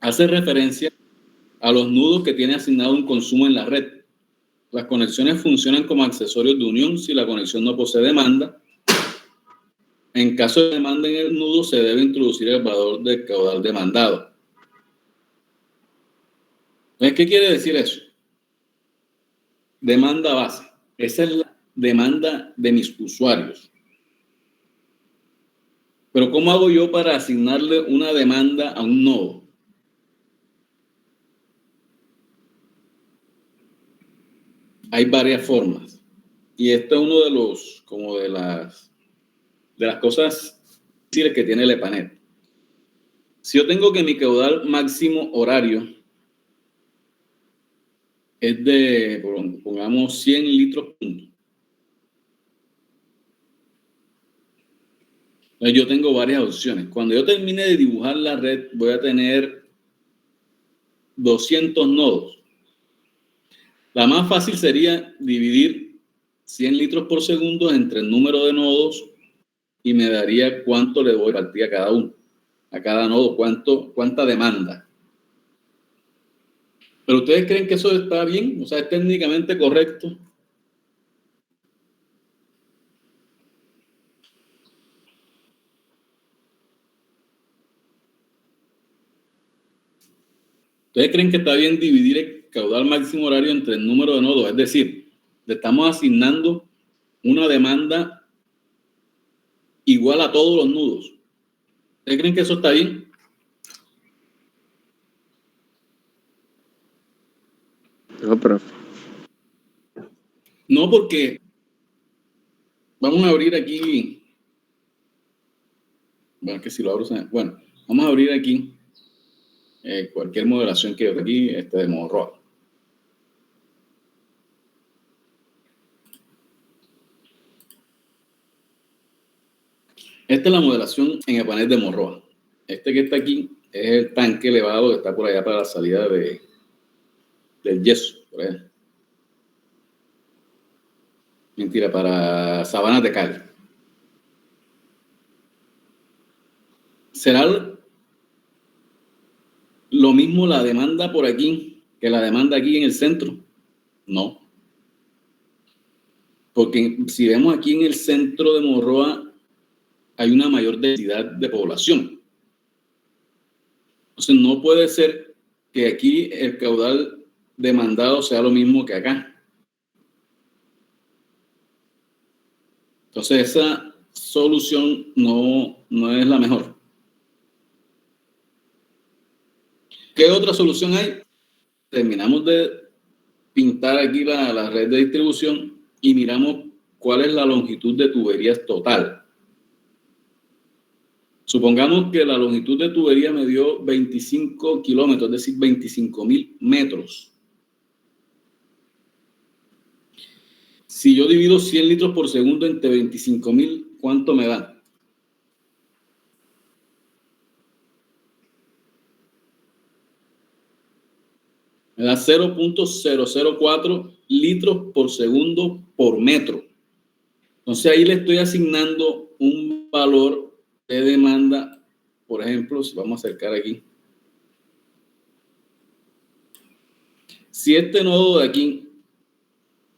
hace referencia a los nudos que tiene asignado un consumo en la red. Las conexiones funcionan como accesorios de unión si la conexión no posee demanda. En caso de demanda en el nudo, se debe introducir el valor del caudal demandado. Entonces, ¿qué quiere decir eso? Demanda base. Esa es la demanda de mis usuarios. Pero ¿cómo hago yo para asignarle una demanda a un nodo? Hay varias formas. Y esto es uno de los, como de las cosas difíciles que tiene el EPANET. Si yo tengo que mi caudal máximo horario es de, pongamos, 100 litros punto. Entonces yo tengo varias opciones. Cuando yo termine de dibujar la red, voy a tener 200 nodos. La más fácil sería dividir 100 litros por segundo entre el número de nodos y me daría cuánto le voy a partir a cada uno, a cada nodo, cuánta demanda. ¿Pero ustedes creen que eso está bien? O sea, ¿es técnicamente correcto? ¿Ustedes creen que está bien dividir el caudal máximo horario entre el número de nodos? Es decir, le estamos asignando una demanda igual a todos los nudos. ¿Ustedes creen que eso está bien? No, profe. No, porque vamos a abrir aquí. Bueno, que si lo abro, bueno, vamos a abrir aquí cualquier modelación que yo tenga aquí, de Morroa. Esta es la modelación en el panel de Morroa. Este que está aquí es el tanque elevado que está por allá para la salida del yeso, por allá. Mentira, para Sabanas de Cali. ¿Será lo mismo la demanda por aquí que la demanda aquí en el centro? No. Porque si vemos aquí en el centro de Morroa, hay una mayor densidad de población. Entonces, no puede ser que aquí el caudal demandado sea lo mismo que acá. Entonces, esa solución no es la mejor. ¿Qué otra solución hay? Terminamos de pintar aquí la red de distribución y miramos cuál es la longitud de tuberías total. Supongamos que la longitud de tubería me dio 25 kilómetros, es decir, 25.000 metros. Si yo divido 100 litros por segundo entre 25.000, ¿cuánto me da? Me da 0.004 litros por segundo por metro. Entonces ahí le estoy asignando un valor de demanda. Por ejemplo, si vamos a acercar aquí. Si este nodo de aquí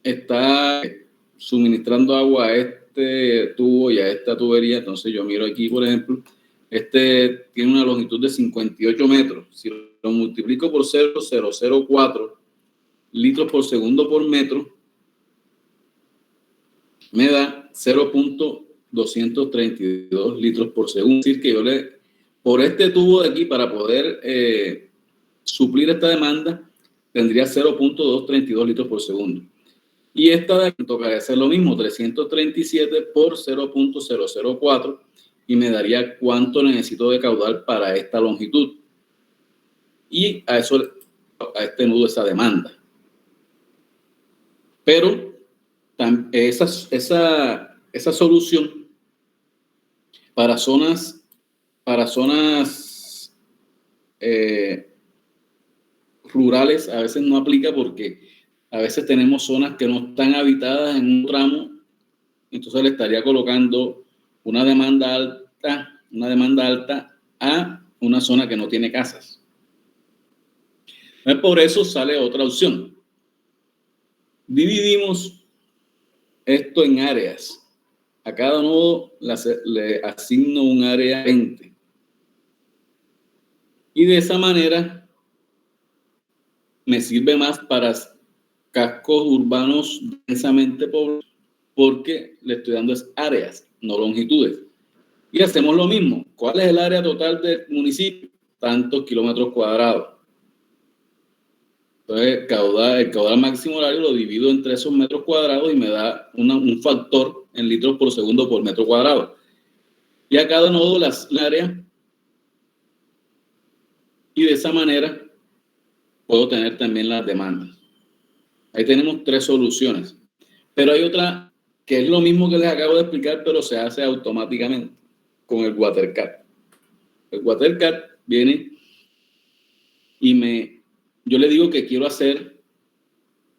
está suministrando agua a este tubo y a esta tubería, entonces yo miro aquí, por ejemplo, este tiene una longitud de 58 metros. Si lo multiplico por 0,004 litros por segundo por metro, me da 0.232 litros por segundo. Es decir, que yo por este tubo de aquí, para poder suplir esta demanda, tendría 0.232 litros por segundo. Y esta de aquí tocaría hacer lo mismo, 337 por 0.004, y me daría cuánto necesito de caudal para esta longitud. Y a este nudo esa demanda. Pero esa solución para zonas rurales a veces no aplica, porque a veces tenemos zonas que no están habitadas en un tramo, entonces le estaría colocando una demanda alta a una zona que no tiene casas. Por eso sale otra opción. Dividimos esto en áreas. A cada nodo le asigno un área 20. Y de esa manera me sirve más para cascos urbanos densamente poblados, porque le estoy dando áreas, no longitudes. Y hacemos lo mismo. ¿Cuál es el área total del municipio? Tantos kilómetros cuadrados. Entonces, el caudal máximo horario lo divido entre esos metros cuadrados y me da un factor en litros por segundo por metro cuadrado. Y a cada nodo la área. Y de esa manera puedo tener también las demandas. Ahí tenemos 3 soluciones. Pero hay otra que es lo mismo que les acabo de explicar, pero se hace automáticamente con el WaterCAD. El WaterCAD viene y yo le digo que quiero hacer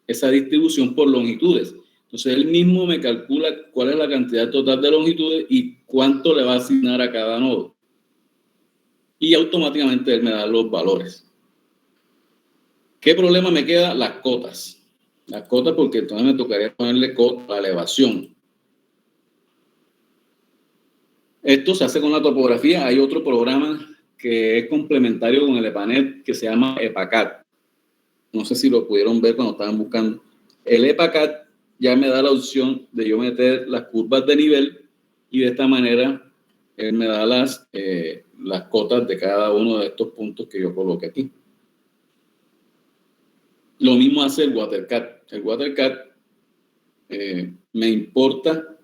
esa distribución por longitudes. Entonces él mismo me calcula cuál es la cantidad total de longitudes y cuánto le va a asignar a cada nodo. Y automáticamente él me da los valores. ¿Qué problema me queda? Las cotas. Las cotas, porque entonces me tocaría ponerle cota a la elevación. Esto se hace con la topografía. Hay otro programa que es complementario con el EPANET que se llama EPACAD. No sé si lo pudieron ver cuando estaban buscando. El EPACAD ya me da la opción de yo meter las curvas de nivel y de esta manera él me da las cotas de cada uno de estos puntos que yo coloqué aquí. Lo mismo hace el WaterCAD. El WaterCAD me importa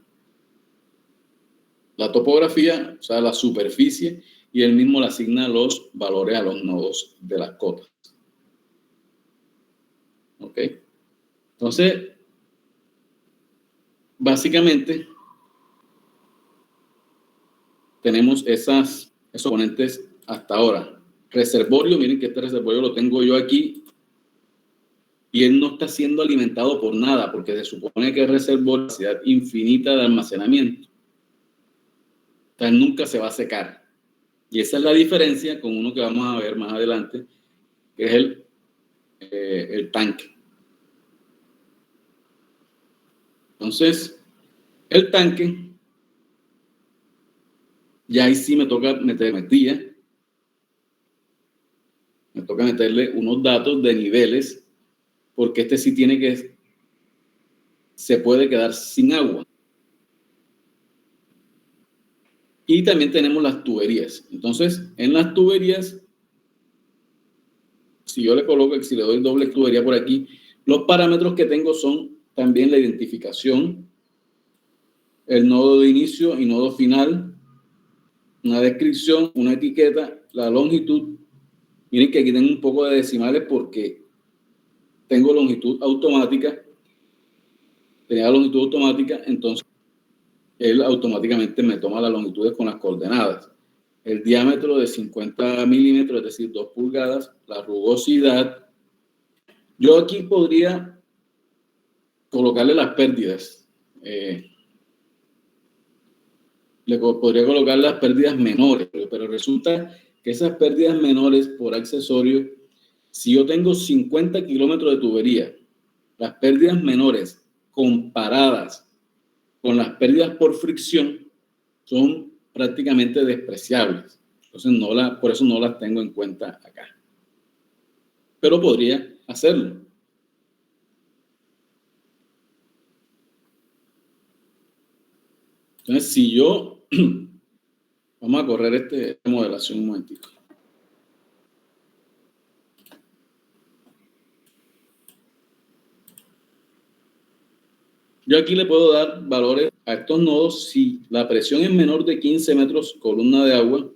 la topografía, o sea, la superficie, y él mismo le asigna los valores a los nodos de las cotas. ¿Ok? Entonces, básicamente, tenemos esos componentes hasta ahora. Reservorio, miren que este reservorio lo tengo yo aquí y él no está siendo alimentado por nada, porque se supone que el reservorio es capacidad infinita de almacenamiento. Entonces nunca se va a secar. Y esa es la diferencia con uno que vamos a ver más adelante, que es el tanque. Entonces, el tanque, ya ahí sí me toca meterle unos datos de niveles, porque este sí se puede quedar sin agua. Y también tenemos las tuberías. Entonces, en las tuberías, si yo le doy doble tubería por aquí, los parámetros que tengo son también la identificación, el nodo de inicio y nodo final, una descripción, una etiqueta, la longitud. Miren que aquí tengo un poco de decimales porque tengo longitud automática. Tenía longitud automática, entonces él automáticamente me toma las longitudes con las coordenadas. El diámetro de 50 milímetros, es decir, 2 pulgadas, la rugosidad. Yo aquí podría colocarle las pérdidas. Podría colocar las pérdidas menores, pero resulta que esas pérdidas menores por accesorio, si yo tengo 50 kilómetros de tubería, las pérdidas menores comparadas con las pérdidas por fricción son prácticamente despreciables. Entonces, por eso no las tengo en cuenta acá. Pero podría hacerlo. Entonces, si yo... Vamos a correr esta modelación un momentito. Yo aquí le puedo dar valores a estos nodos si la presión es menor de 15 metros columna de agua,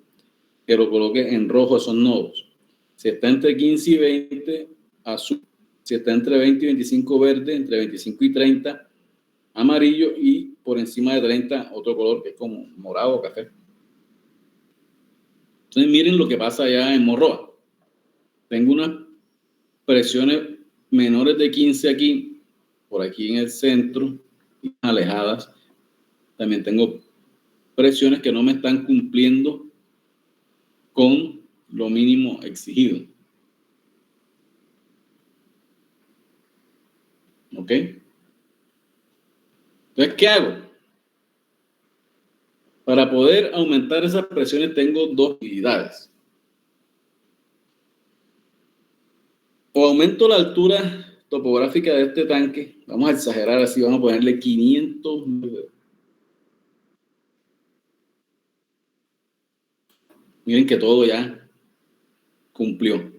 que lo coloque en rojo esos nodos. Si está entre 15 y 20, azul. Si está entre 20 y 25, verde. Entre 25 y 30, amarillo. Y por encima de 30, otro color que es como morado o café. Entonces miren lo que pasa allá en Morroa. Tengo unas presiones menores de 15 aquí, por aquí en el centro, alejadas. También tengo presiones que no me están cumpliendo con lo mínimo exigido. ¿Ok? Entonces, ¿qué hago? Para poder aumentar esas presiones tengo dos posibilidades. O aumento la altura topográfica de este tanque, vamos a exagerar así, vamos a ponerle 500. Miren que todo ya cumplió.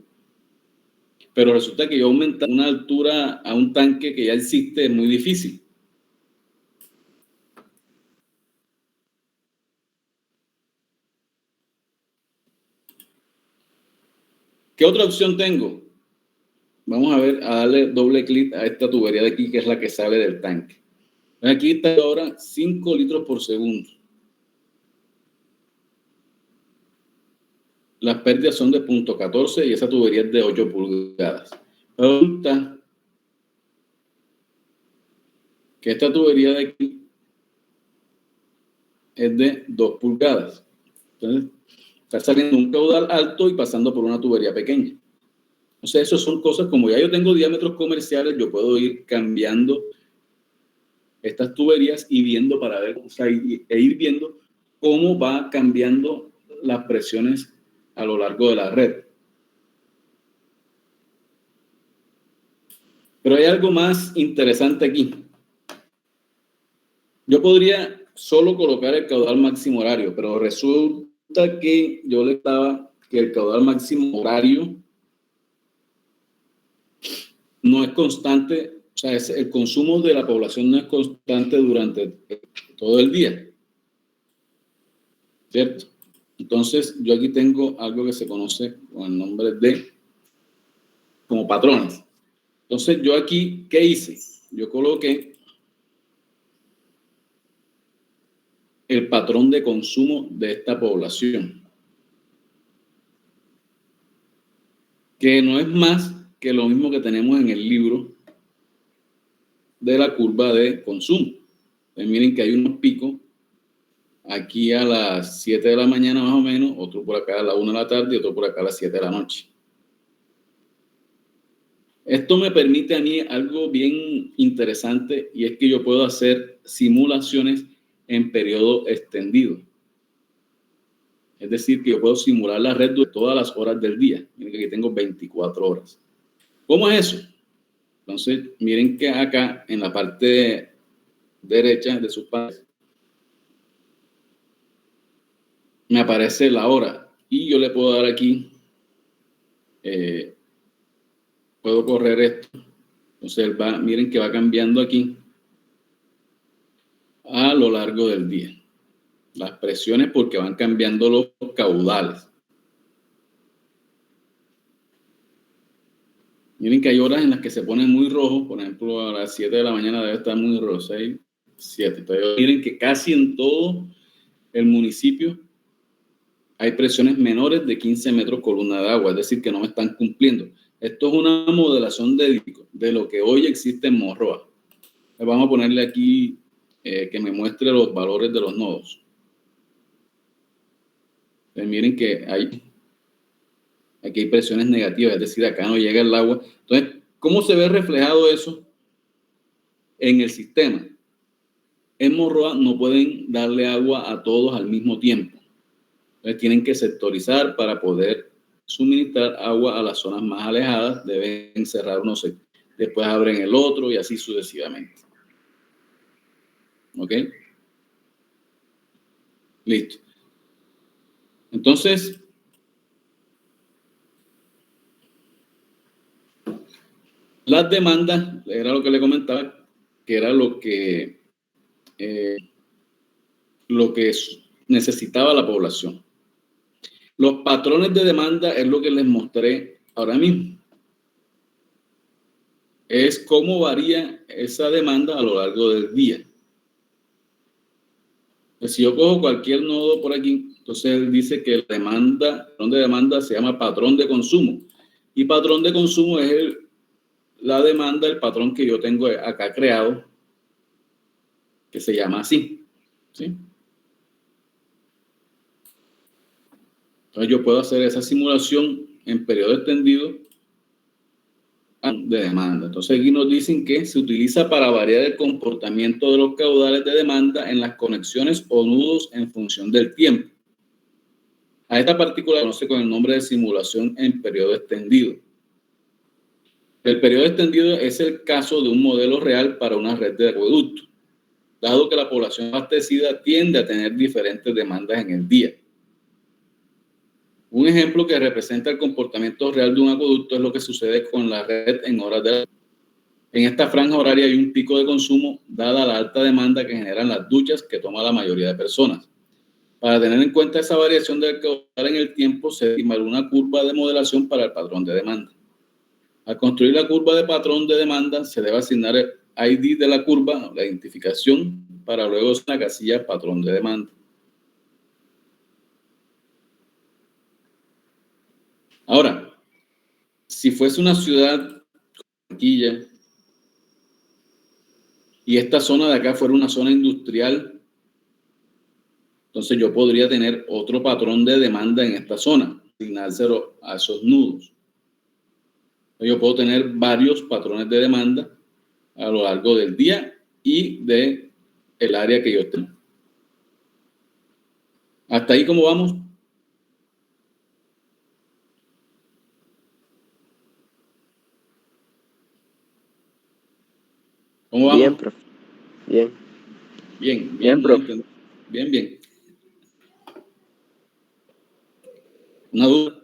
Pero resulta que yo aumentar una altura a un tanque que ya existe es muy difícil. ¿Qué otra opción tengo? Vamos a ver, a darle doble clic a esta tubería de aquí, que es la que sale del tanque. Aquí está ahora 5 litros por segundo. Las pérdidas son de 0.14 y esa tubería es de 8 pulgadas. Resulta que esta tubería de aquí es de 2 pulgadas. Entonces, está saliendo un caudal alto y pasando por una tubería pequeña. O sea, eso son cosas, como ya yo tengo diámetros comerciales, yo puedo ir cambiando estas tuberías y viendo para ver, o sea, e ir viendo cómo va cambiando las presiones a lo largo de la red. Pero hay algo más interesante aquí. Yo podría solo colocar el caudal máximo horario, pero resulta que yo le estaba que el caudal máximo horario no es constante, o sea, el consumo de la población no es constante durante todo el día, ¿cierto? Entonces, yo aquí tengo algo que se conoce con el nombre de como patrones. Entonces, yo aquí, ¿qué hice? Yo coloqué el patrón de consumo de esta población, que no es más que lo mismo que tenemos en el libro de la curva de consumo. Entonces, miren que hay unos picos aquí a las 7 de la mañana más o menos, otro por acá a la 1 de la tarde y otro por acá a las 7 de la noche. Esto me permite a mí algo bien interesante y es que yo puedo hacer simulaciones en periodo extendido. Es decir, que yo puedo simular la red de todas las horas del día. Miren que aquí tengo 24 horas. ¿Cómo es eso? Entonces, miren que acá en la parte derecha de sus paneles me aparece la hora y yo le puedo dar aquí, puedo correr esto. Entonces, miren que va cambiando aquí a lo largo del día. Las presiones porque van cambiando los caudales. Miren que hay horas en las que se pone muy rojo, por ejemplo, a las 7 de la mañana debe estar muy rojo, 6, 7. Entonces, miren que casi en todo el municipio hay presiones menores de 15 metros columna de agua, es decir, que no me están cumpliendo. Esto es una modelación de lo que hoy existe en Morroa. Vamos a ponerle aquí que me muestre los valores de los nodos. Entonces, miren que aquí hay presiones negativas, es decir, acá no llega el agua. Entonces, ¿cómo se ve reflejado eso en el sistema? en Morroa no pueden darle agua a todos al mismo tiempo. Entonces tienen que sectorizar para poder suministrar agua a las zonas más alejadas. Deben cerrar uno, después abren el otro y así sucesivamente. ¿Ok? Listo. Entonces, las demandas, era lo que le comentaba, que era lo que necesitaba la población. Los patrones de demanda es lo que les mostré ahora mismo. Es cómo varía esa demanda a lo largo del día. Pues si yo cojo cualquier nodo por aquí, entonces él dice que el patrón de demanda se llama patrón de consumo. Y patrón de consumo es la demanda, el patrón que yo tengo acá creado, que se llama así. ¿Sí? Entonces yo puedo hacer esa simulación en periodo extendido de demanda. Entonces aquí nos dicen que se utiliza para variar el comportamiento de los caudales de demanda en las conexiones o nudos en función del tiempo. A esta partícula se conoce con el nombre de simulación en periodo extendido. El periodo extendido es el caso de un modelo real para una red de acueducto, dado que la población abastecida tiende a tener diferentes demandas en el día. Un ejemplo que representa el comportamiento real de un acueducto es lo que sucede con la red en horas de la noche. En esta franja horaria hay un pico de consumo dada la alta demanda que generan las duchas que toma la mayoría de personas. Para tener en cuenta esa variación del caudal en el tiempo, se estima una curva de modelación para el patrón de demanda. Al construir la curva de patrón de demanda, se debe asignar el ID de la curva, la identificación, para luego la casilla patrón de demanda. Ahora, si fuese una ciudad, Barranquilla, y esta zona de acá fuera una zona industrial, entonces yo podría tener otro patrón de demanda en esta zona, asignárselo a esos nudos. Yo puedo tener varios patrones de demanda a lo largo del día y del área que yo esté. ¿Hasta ahí cómo vamos? ¿Cómo vamos? Bien, profe. Bien. Bien, profe. Bien. Una duda.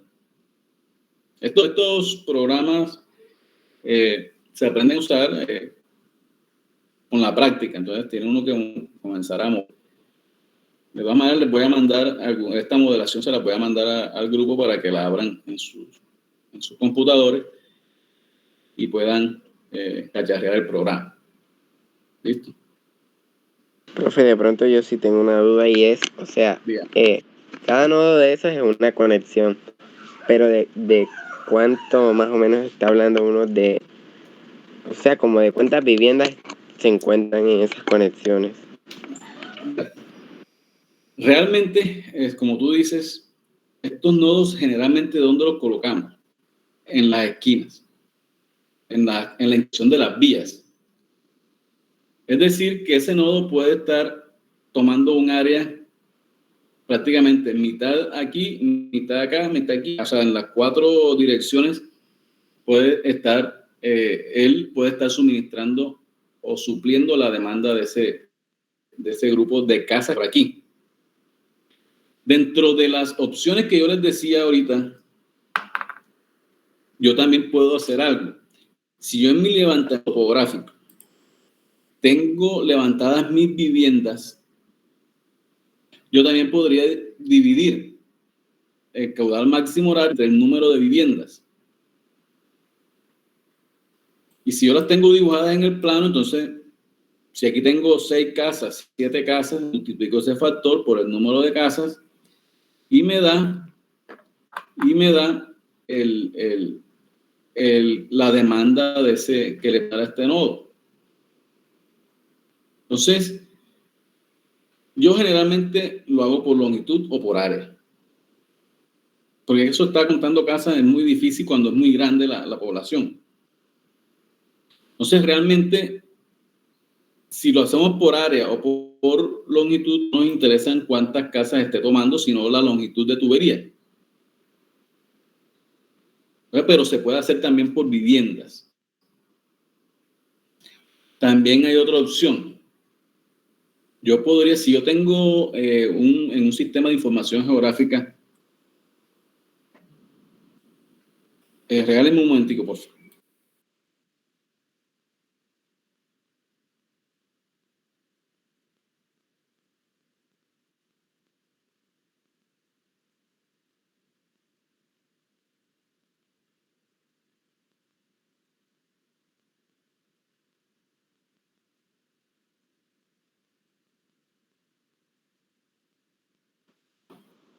Estos programas se aprenden a usar con la práctica, entonces tiene uno que comenzar a mover. De todas maneras, les voy a mandar esta modelación, se la voy a mandar al grupo para que la abran en sus computadores y puedan cacharrear el programa. ¿Listo? Profe, de pronto yo sí tengo una duda y es, o sea, cada nodo de esos es una conexión, pero de cuánto más o menos está hablando uno de, o sea, como de cuántas viviendas se encuentran en esas conexiones. Realmente, como tú dices, estos nodos generalmente, ¿dónde los colocamos? En las esquinas, en la intersección de las vías. Es decir, que ese nodo puede estar tomando un área prácticamente mitad aquí, mitad acá, mitad aquí. O sea, en las 4 direcciones él puede estar suministrando o supliendo la demanda de ese grupo de casas por aquí. Dentro de las opciones que yo les decía ahorita, yo también puedo hacer algo. Si yo en mi levantamiento topográfico tengo levantadas mis viviendas, yo también podría dividir el caudal máximo horario entre el número de viviendas. Y si yo las tengo dibujadas en el plano, entonces, si aquí tengo 6 casas, 7 casas, multiplico ese factor por el número de casas y me da la demanda que le da a este nodo. Entonces, yo generalmente lo hago por longitud o por área. Porque eso está contando casas es muy difícil cuando es muy grande la población. Entonces, realmente, si lo hacemos por área o por longitud, no nos interesan cuántas casas esté tomando, sino la longitud de tubería. Pero se puede hacer también por viviendas. También hay otra opción. Yo podría, si yo tengo en un sistema de información geográfica, regálenme un momentico, por favor.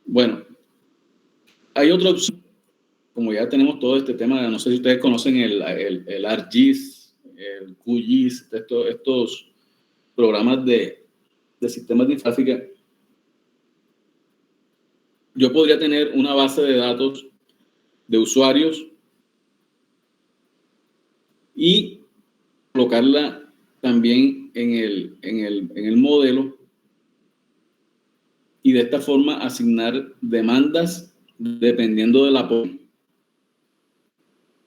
Bueno, hay otra opción. Como ya tenemos todo este tema, no sé si ustedes conocen el ArcGIS, el QGIS, estos programas de sistemas de infográfica. Yo podría tener una base de datos de usuarios y colocarla también en el modelo y de esta forma asignar demandas dependiendo de la población.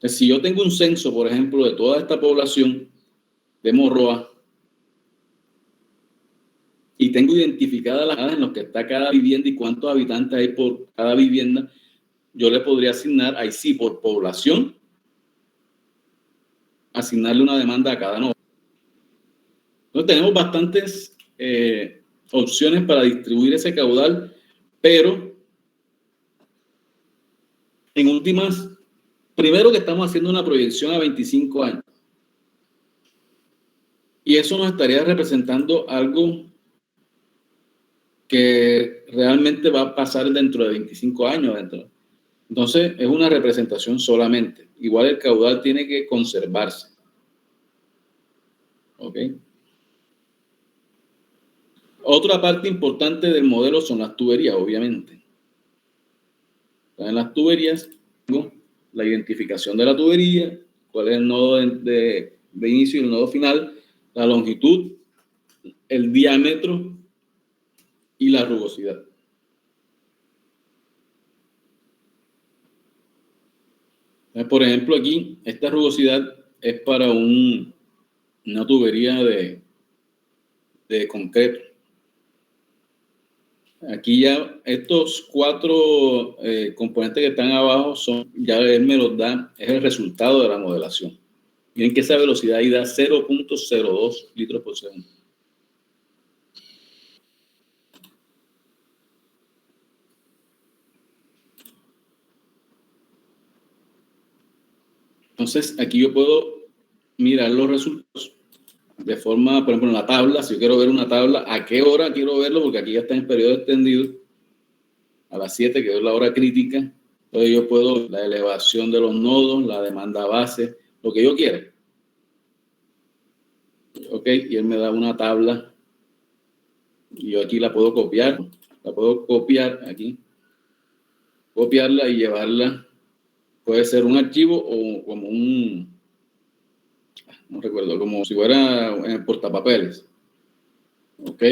Si yo tengo un censo, por ejemplo, de toda esta población de Morroa y tengo identificadas las áreas en las que está cada vivienda y cuántos habitantes hay por cada vivienda, yo le podría asignar, ahí sí, por población, asignarle una demanda a cada nodo. Entonces tenemos bastantes opciones para distribuir ese caudal, pero en últimas, primero que estamos haciendo una proyección a 25 años. Y eso nos estaría representando algo que realmente va a pasar dentro de 25 años. Entonces, es una representación solamente. Igual el caudal tiene que conservarse. ¿Ok? Otra parte importante del modelo son las tuberías, obviamente. En las tuberías, tengo la identificación de la tubería, cuál es el nodo de inicio y el nodo final, la longitud, el diámetro y la rugosidad. Por ejemplo, aquí, esta rugosidad es para una tubería de concreto. Aquí ya estos 4 componentes que están abajo ya él me los da, es el resultado de la modelación. Miren que esa velocidad ahí da 0.02 litros por segundo. Entonces, aquí yo puedo mirar los resultados de forma, por ejemplo, en la tabla. Si yo quiero ver una tabla, ¿a qué hora quiero verlo? Porque aquí ya está en periodo extendido, a las 7, que es la hora crítica. Entonces, yo puedo la elevación de los nodos, la demanda base, lo que yo quiera. Ok, y él me da una tabla y yo aquí la puedo copiar. La puedo copiar aquí, copiarla y llevarla. Puede ser un archivo o como no recuerdo, como si fuera en portapapeles. Ok,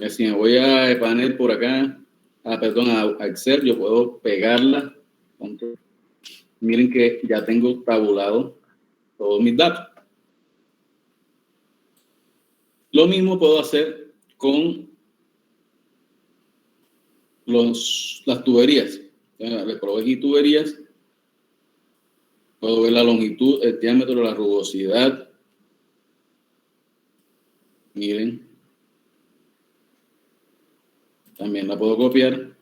si me voy a panel por acá, a Excel, yo puedo pegarla. Miren que ya tengo tabulado todos mis datos. Lo mismo puedo hacer con las tuberías. Le probé aquí tuberías. Puedo ver la longitud, el diámetro, la rugosidad. Miren. También la puedo copiar.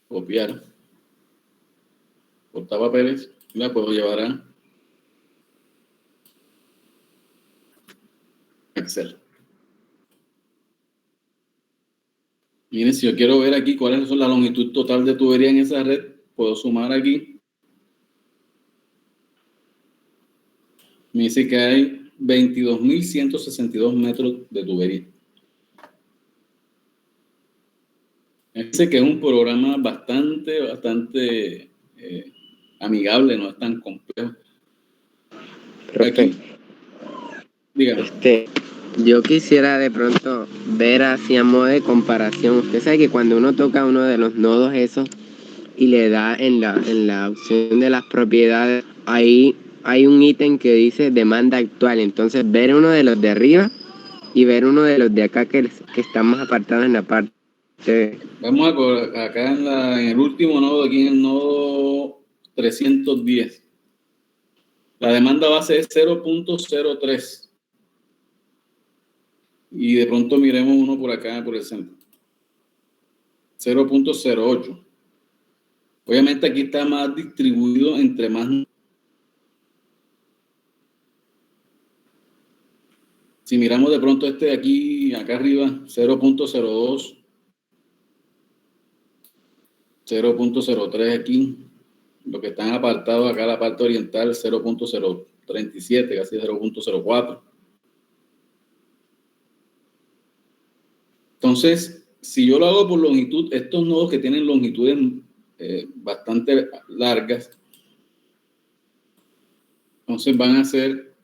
Copiar. Portapapeles. La puedo llevar a Excel. Miren, si yo quiero ver aquí cuáles son la longitud total de tubería en esa red, puedo sumar aquí. Me dice que hay 22.162 metros de tubería. Dice que es un programa bastante amigable, no es tan complejo. Profe, Aquí, dígame. yo quisiera de pronto ver así a modo de comparación. Usted sabe que cuando uno toca uno de los nodos esos y le da en la opción de las propiedades, ahí hay un ítem que dice demanda actual. Entonces ver uno de los de arriba y ver uno de los de acá que están más apartados en la parte. Vamos acá en el último nodo, aquí en el nodo 310. La demanda base es 0.03. Y de pronto miremos uno por acá, por el centro. 0.08. Obviamente aquí está más distribuido entre más. Si miramos de pronto este de aquí, acá arriba, 0.02, 0.03 aquí, lo que están apartados acá, la parte oriental, 0.037, casi 0.04. Entonces, si yo lo hago por longitud, estos nodos que tienen longitudes bastante largas, entonces van a ser,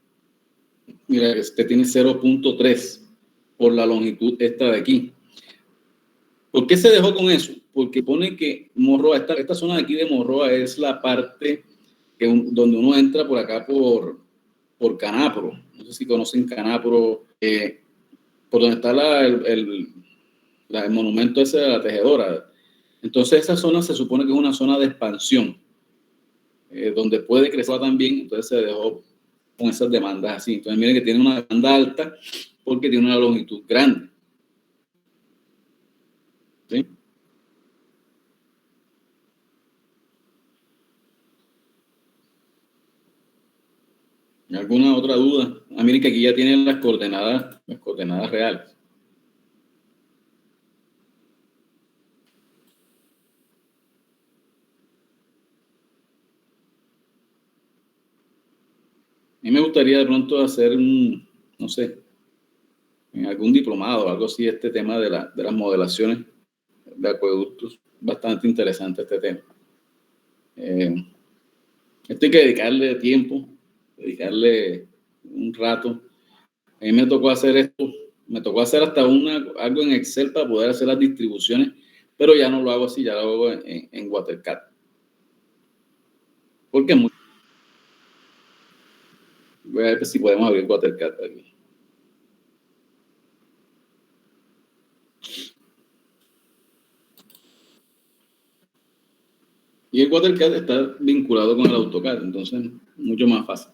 mira, este tiene 0.3 por la longitud esta de aquí. ¿Por qué se dejó con eso? Porque pone que Morroa, esta zona de aquí de Morroa es la parte donde uno entra por acá por Canáporo. No sé si conocen Canáporo, por donde está el monumento ese de la tejedora. Entonces esa zona se supone que es una zona de expansión, donde puede crecer también, entonces se dejó con esas demandas así. Entonces miren que tiene una demanda alta porque tiene una longitud grande. ¿Sí? ¿Alguna otra duda? Miren que aquí ya tienen las coordenadas reales. A mí me gustaría de pronto hacer no sé, en algún diplomado o algo así, este tema de las modelaciones de acueductos. Bastante interesante este tema. Esto hay que dedicarle tiempo, dedicarle un rato. A mí me tocó hacer esto, me tocó hacer hasta algo en Excel para poder hacer las distribuciones, pero ya no lo hago así, ya lo hago en WaterCAD. Porque es muy... Voy a ver si podemos abrir WaterCAD aquí. Y el WaterCAD está vinculado con el AutoCAD, entonces mucho más fácil.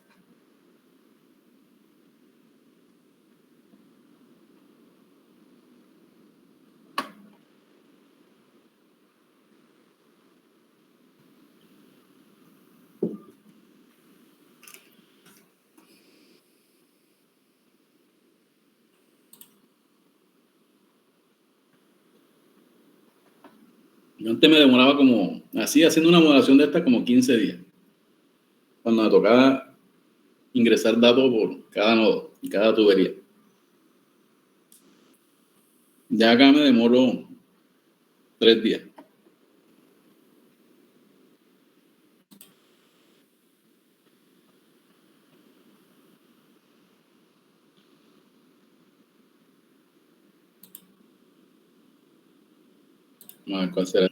Yo antes me demoraba haciendo una modelación de esta como 15 días. Cuando me tocaba ingresar datos por cada nodo, cada tubería. Ya acá me demoro 3 días. Vamos a ver cuál será.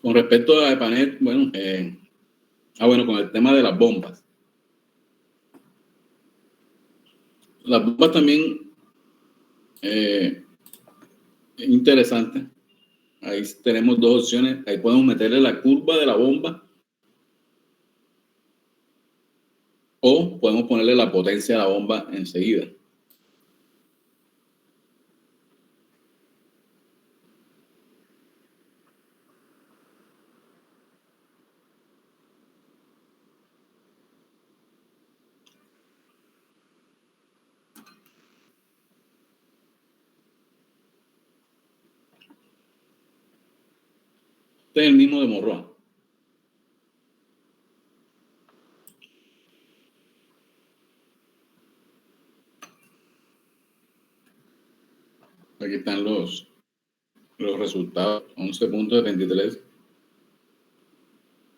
Con respecto a Epanet, bueno, con el tema de las bombas. Las bombas también es interesante. Ahí tenemos dos opciones. Ahí podemos meterle la curva de la bomba o podemos ponerle la potencia a la bomba enseguida. Este es el mismo de Morroa. Aquí están los resultados. 11.73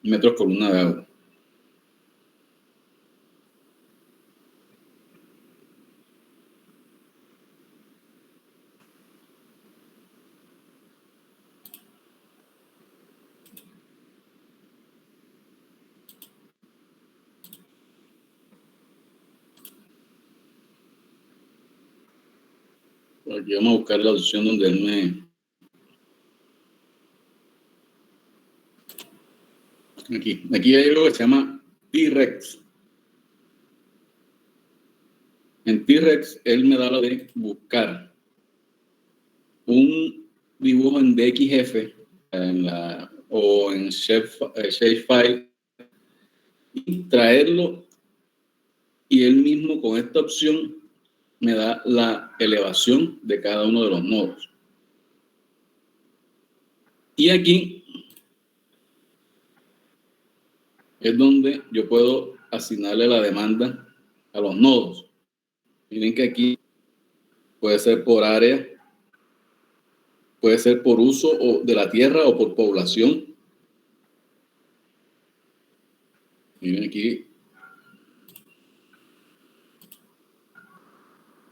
metros columna de agua. Aquí vamos a buscar la opción donde él me... Aquí hay algo que se llama T-Rex. En T-Rex, él me da lo de buscar un dibujo en DXF o en Shapefile y traerlo, y él mismo con esta opción me da la elevación de cada uno de los nodos. Y aquí es donde yo puedo asignarle la demanda a los nodos. Miren que aquí puede ser por área, puede ser por uso de la tierra o por población. Miren aquí.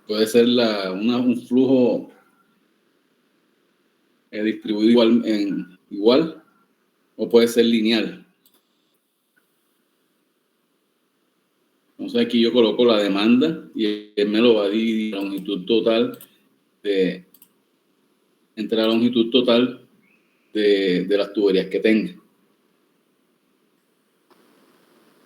Puede ser un flujo distribuido igual o puede ser lineal. Entonces aquí yo coloco la demanda y él me lo va a dividir la longitud total entre la longitud total de las tuberías que tenga.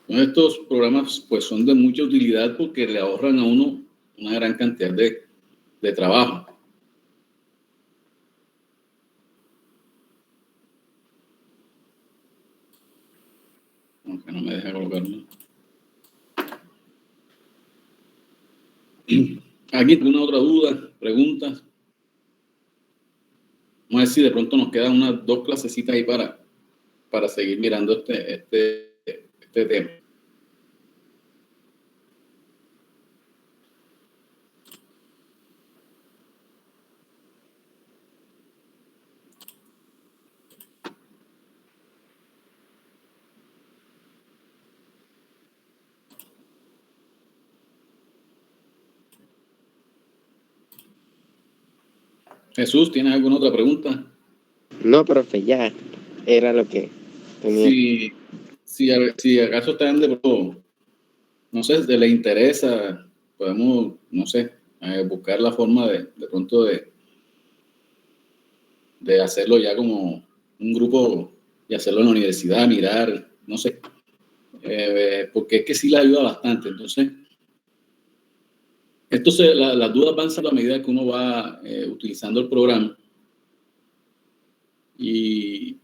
Entonces, estos programas pues son de mucha utilidad porque le ahorran a uno una gran cantidad de trabajo. Aunque no me deja colocarlo. ¿Aquí alguna otra duda, preguntas? Vamos a ver si de pronto nos quedan unas 2 clasecitas ahí para seguir mirando este tema. Jesús, ¿tienes alguna otra pregunta? No, profe, ya era lo que tenía. Si acaso están de pronto, no sé, les interesa, podemos, no sé, buscar la forma de pronto de hacerlo ya como un grupo y hacerlo en la universidad, mirar, no sé, porque es que sí les ayuda bastante. Entonces, las dudas van a la medida que uno va utilizando el programa. Y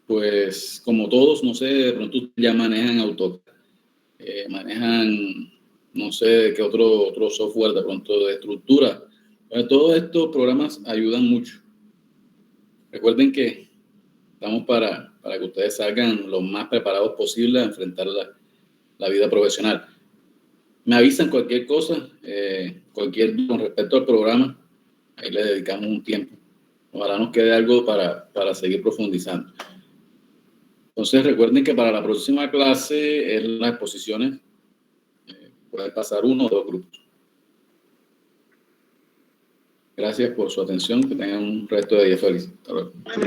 pues como todos, no sé, de pronto ya manejan AutoCAD, manejan, no sé, qué otro software de pronto de estructura. Pero todos estos programas ayudan mucho. Recuerden que estamos para que ustedes salgan lo más preparados posible a enfrentar la vida profesional. Me avisan cualquier cosa, cualquier duda con respecto al programa, ahí le dedicamos un tiempo. Ojalá nos quede algo para seguir profundizando. Entonces recuerden que para la próxima clase es las exposiciones, pueden pasar 1 o 2 grupos. Gracias por su atención, que tengan un resto de día feliz. Hasta luego.